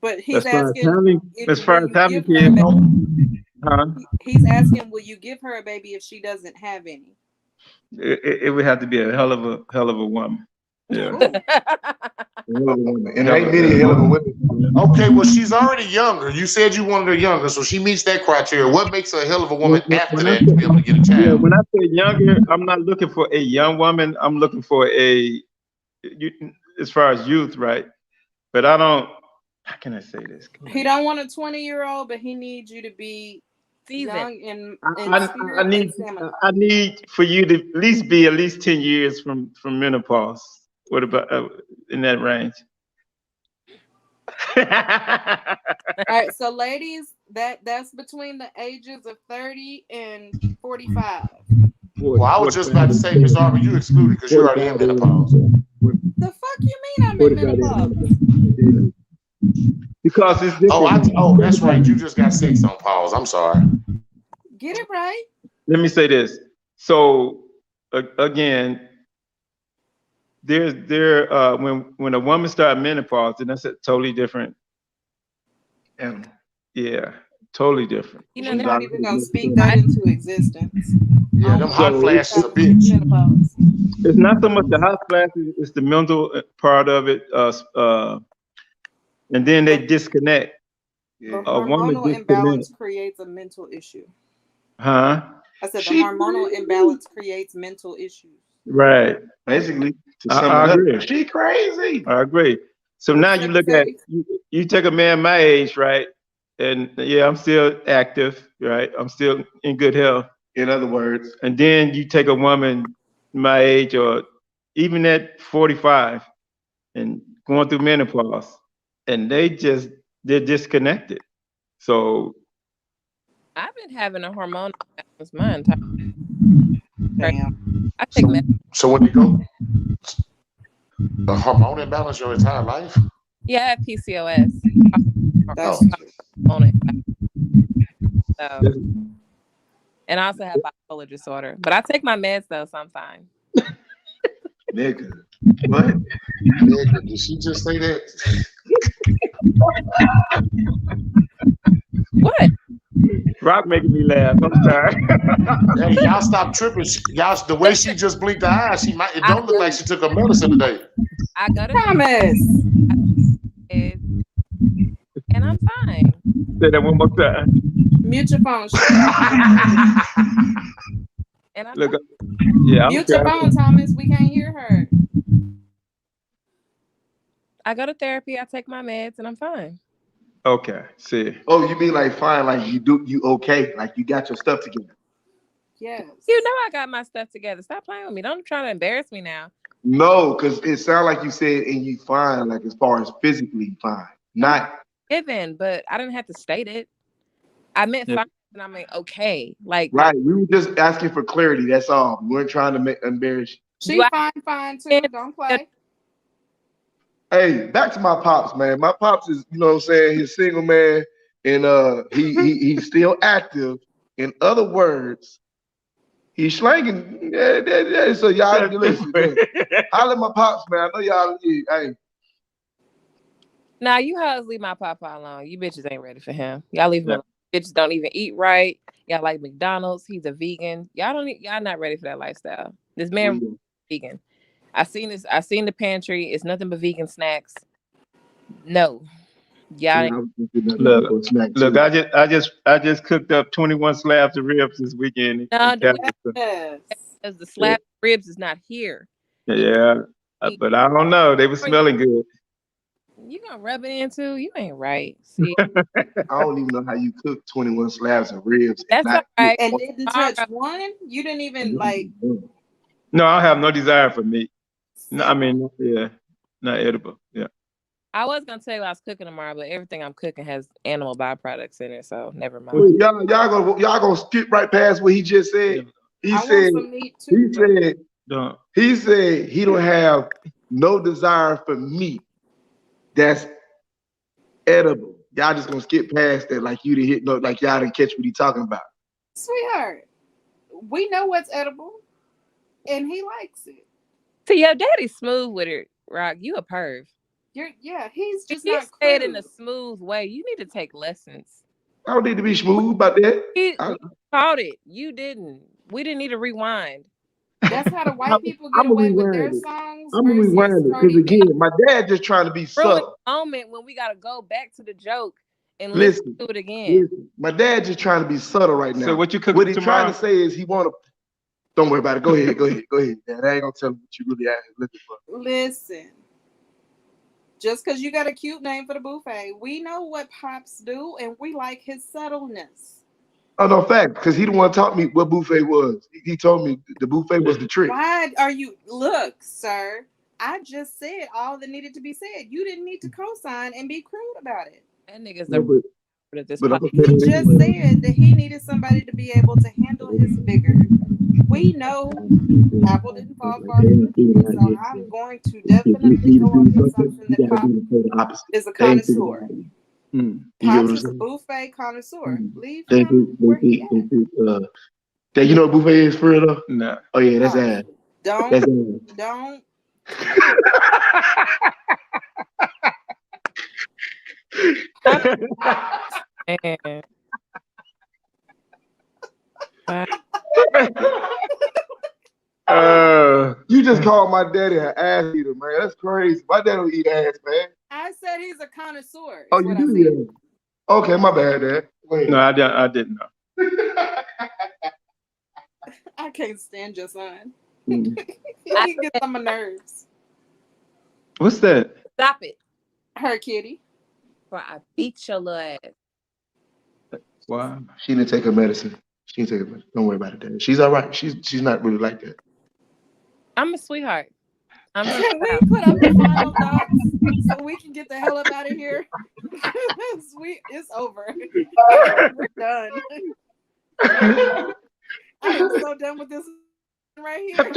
But he's as far as asking, will you having give her a kids, baby? huh? He's asking, will you give her a baby if she doesn't have any? It would have to be a hell of a woman. Yeah. Ooh. and ain't many hell of a women. Okay, well, she's already younger. You said you wanted her younger, so she meets that criteria. What makes her a hell of a woman after When I that to say, be able to get a yeah, child? when I say younger, I'm not looking for a young woman. I'm looking for as far as youth, right? But I don't. How can I say this? He don't want a 20-year-old, but he needs you to be season. young in I spirit and need stamina. I need for you to be at least 10 years from menopause. What about in that range? All right, so ladies, that's between the ages of 30 and 45. Well, I was just about to say, Miss Arbor, you excluded because you're already in menopause. The fuck you mean I'm in menopause? Because it's Oh, different. that's right. You just got sex on pause. I'm sorry. Get it right. Let me say this. So again, when a woman starts menopause, then that's a totally different animal. Yeah, totally different. You know, We're that's not even gonna speak that right. into existence. Yeah, them hot flashes a bitch. Menopause. It's not so much the hot flashes; it's the mental part of it. And then they disconnect. The A woman hormonal disconnect. imbalance creates a mental issue. Huh? I said the hormonal imbalance creates mental issues. Right. Basically, to sum I it up, agree. she crazy. I agree. So What now you you about look to at say? you take a man my age, right? And yeah, I'm still active, right? I'm still in good health. In other words, And then you take a woman my age or even at 45 and going through menopause, and they're disconnected. So I've been having a hormonal imbalance my entire life. Damn. I take medicine. So when you go, a hormone imbalance your entire life? Yeah, I have PCOS. That's Oh. Hormonal imbalance. So, and I also have bipolar disorder. But I take my meds though, so I'm fine. nigga. What? Nigga, did she just say that? What? Rock making me laugh. I'm sorry. Hey, y'all stop tripping. Y'all, the way she just blinked her eyes, it don't look like she took her medicine today. I go to Thomas. meds, and I'm fine. Say that one more time. Mute your phone. And I'm Look, fine. yeah, I'm Mute your phone, Thomas. We can't hear her. I go to therapy, I take my meds, and I'm fine. Okay, see. Oh, you mean like fine, like you okay, like you got your stuff together. Yes. You know I got my stuff together. Stop playing with me. Don't try to embarrass me now. No, because it sounded like you said and you fine, like as far as physically fine. Not Given, but I didn't have to state it. I meant fine, and I mean okay. Like right. We were just asking for clarity. That's all. We weren't trying to embarrass you. She fine too. Don't play. Hey, back to my pops, man. My pops is, you know what I'm saying, he's a single man, and he's still active. In other words, he's slanging. Yeah. So y'all listen. Holler at my pops, man. I know y'all. Hey, Now you hoes leave my papa alone. You bitches ain't ready for him. Y'all leave him alone. Bitches don't even eat right. Y'all like McDonald's. He's a vegan. Y'all not ready for that lifestyle. This man vegan. I seen this. I seen the pantry. It's nothing but vegan snacks. No, y'all. Look, I just cooked up 21 slabs of ribs this weekend. No, Yes. because the slab ribs is not here. Yeah, but I don't know. They were smelling good. You gonna rub it in too? You ain't right. See, I don't even know how you cook 21 slabs of ribs and that's all not right. And didn't touch one? You didn't even like. No, I have no desire for meat. No, I mean, yeah, not edible. Yeah. I was gonna tell you I was cooking tomorrow, but everything I'm cooking has animal byproducts in it, so never mind. Wait, y'all gonna skip right past what he just said. He I said want some meat too. he said he don't have no desire for meat that's edible. Y'all just gonna skip past that like you didn't hit no, like y'all didn't catch what he talking about. Sweetheart, we know what's edible, and he likes it. See, your daddy's smooth with it, Rock. You a perv. He's just He not said in a smooth way. You need to take lessons. I don't need to be smooth about that. We caught it. You didn't. We didn't need to rewind. That's how the white people get away with their songs. I'm gonna rewind it because again, my dad just trying to be subtle. Moment when we gotta go back to the joke and listen to it again. Listen, my dad just trying to be subtle right now. So what you cooking What he's tomorrow? trying to say is he want to. Don't worry about it. Go ahead. Dad, I ain't gonna tell him what you really are looking for. Listen, just because you got a cute name for the buffet, we know what Pops do, and we like his subtleness. Oh no, fact, because he didn't want to taught me what buffet was. He told me the buffet was the trick. Why are you look, sir? I just said all that needed to be said. You didn't need to co-sign and be crude about it. That nigga's he just said that he needed somebody to be able to handle his vigor. We know apple didn't fall far from the tree, so I'm going to definitely go on the assumption that Pop is a connoisseur. Pops is a buffet connoisseur. Leave him where he at. Dad, you know what buffet is for real though? No. Oh yeah, that's ass. Don't. Man. You just called my daddy an ass eater, man. That's crazy. My dad don't eat ass, man. I said he's a connoisseur. Oh, you do eat ass. Okay, my bad, Dad. Wait. No, I didn't know. I can't stand your son. He gets on my nerves. What's that? Stop it. Her kitty. Or I beat your little ass. Wow. She didn't take her medicine. Don't worry about it, Dad. She's all right. She's not really like that. I'm a sweetheart. Can we put up the final thoughts so we can get the hell up out of here? It's over. We're done. I am so done with this right here.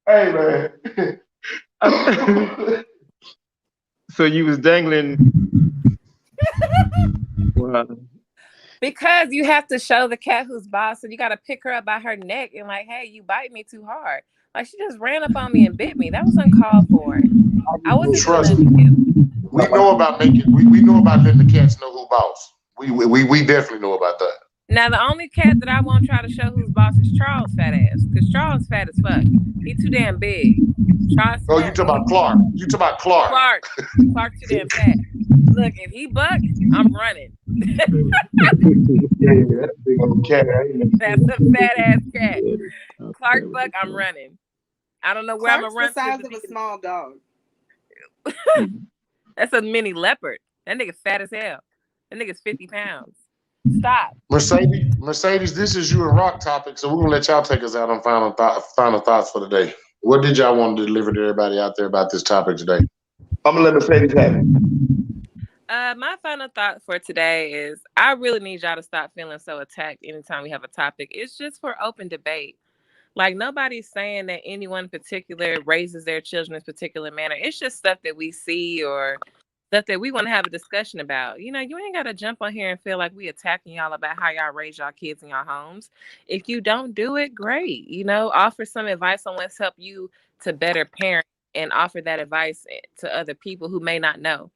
Hey, man. So you was dangling. Wow. Because you have to show the cat who's boss, and you got to pick her up by her neck and like, hey, you bite me too hard. Like she just ran up on me and bit me. That was uncalled for. I wasn't trust me. We know about we know about letting the cats know who boss. We definitely know about that. Now the only cat that I won't try to show who's boss is Charles' fat ass, because Charles fat as fuck. He too damn big. Charles. Oh, you talking about Clark? You talking about Clark? Clark too damn fat. Look, if he buck, I'm running. Yeah, that's a big old cat. That's a fat ass cat. Clark buck, I'm running. I don't know where I'm gonna run. The size of a small dog. That's a mini leopard. That nigga fat as hell. That nigga's 50 pounds. Stop. Mercedes, this is you and Rock topic, so we're gonna let y'all take us out on final thoughts for the day. What did y'all want to deliver to everybody out there about this topic today? I'm gonna let Mercedes have it. My final thought for today is I really need y'all to stop feeling so attacked anytime we have a topic. It's just for open debate. Like nobody's saying that anyone in particular raises their children in a particular manner. It's just stuff that we see or stuff that we want to have a discussion about. You know, you ain't got to jump on here and feel like we attacking y'all about how y'all raise y'all kids in your homes. If you don't do it, great. You know, offer some advice on what's helped you to better parent and offer that advice to other people who may not know.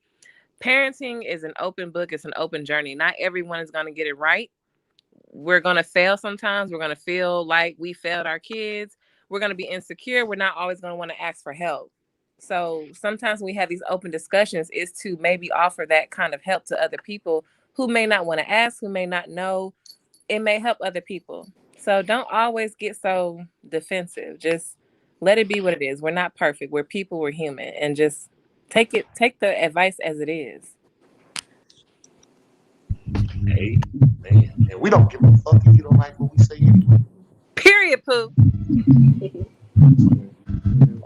Parenting is an open book. It's an open journey. Not everyone is going to get it right. We're going to fail sometimes. We're going to feel like we failed our kids. We're going to be insecure. We're not always going to want to ask for help. So sometimes when we have these open discussions is to maybe offer that kind of help to other people who may not want to ask, who may not know. It may help other people. So don't always get so defensive. Just let it be what it is. We're not perfect. We're people. We're human. And just take the advice as it is. Hey, man. And we don't give a fuck if you don't like what we say anyway. Period, Pooh.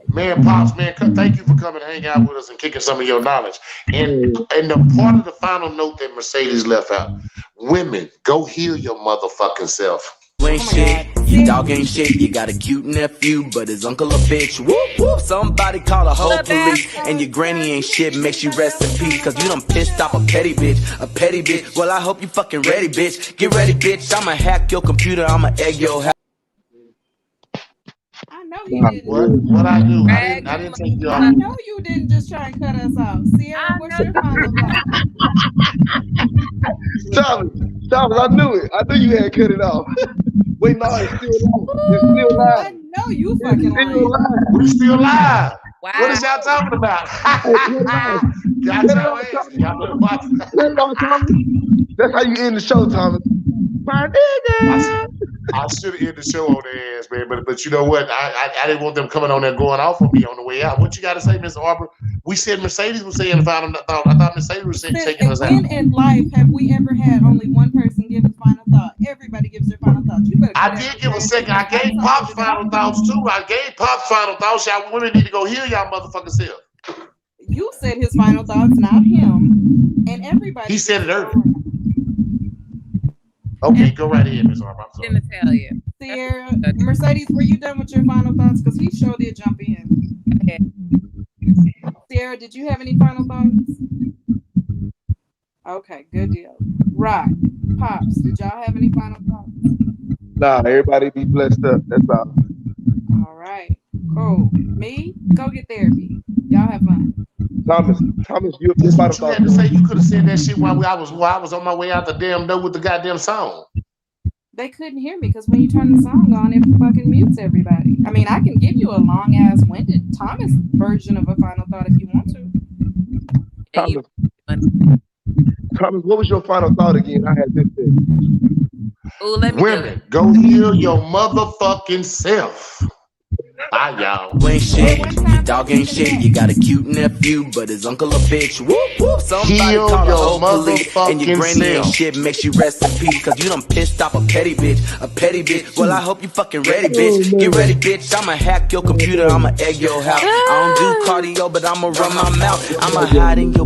Man, Pops, man, thank you for coming to hang out with us and kicking some of your knowledge. And the part of the final note that Mercedes left out, women, go heal your motherfucking self. You ain't shit, your dog ain't shit, you got a cute nephew, but his uncle a bitch. Whoop, whoop, somebody call a whole police. And your granny ain't shit, makes you rest in peace. Cause you done pissed off a petty bitch. Well, I hope you fucking ready, bitch. Get ready, bitch, I'ma hack your computer, I'ma egg your house. I know you didn't. What I do? I didn't take you off. I know you didn't just try and cut us off. Sierra, what's your final thought? Thomas, I knew it. I knew you had cut it off. Wait, no, it's still live. It's still live. I know you fucking lying. We're still live. Wow. What is y'all talking about? That's how you end the show, Thomas. My nigga. I should have ended the show on their ass, man. But you know what? I didn't want them coming on there going off on me on the way out. What you got to say, Mr. Arbor? We said Mercedes was saying the final thought. I thought Mercedes was taking us out. When in life have we ever had only one person give a final thought? Everybody gives their final thought. You better. I did give a second. I gave Pops final thoughts too. I gave Pops final thoughts. Y'all women need to go heal y'all motherfucking self. You said his final thoughts, not him. And everybody. He said it earlier. Okay, go right ahead, Ms. Arbor. I didn't tell you. Sierra, Mercedes, were you done with your final thoughts? Because he sure did jump in. Okay. Sierra, did you have any final thoughts? Okay, good deal. Rock, Pops, did y'all have any final thoughts? Nah, everybody be blessed up. That's all. All right, cool. Me, go get therapy. Y'all have fun. Thomas, you That's what you had to say. You could have said that shit while I was on my way out the damn door with the goddamn song. They couldn't hear me because when you turn the song on, it fucking mutes everybody. I mean, I can give you a long ass winded Thomas version of a final thought if you want to. Thomas, what was your final thought again? I had this thing. Ooh, let me Women, go heal your motherfucking self. Bye, y'all. You ain't shit, your dog ain't shit, you got a cute nephew, but his uncle a bitch. Whoop, whoop, somebody Heal call a your whole police. And your motherfucking granny ain't self. shit, makes you rest in peace. Cause you done pissed off a petty bitch. Well, I hope you fucking ready, bitch. Get ready, bitch, I'ma hack your computer, I'ma egg your house. I don't do cardio, but I'ma run my mouth. I'ma hide in your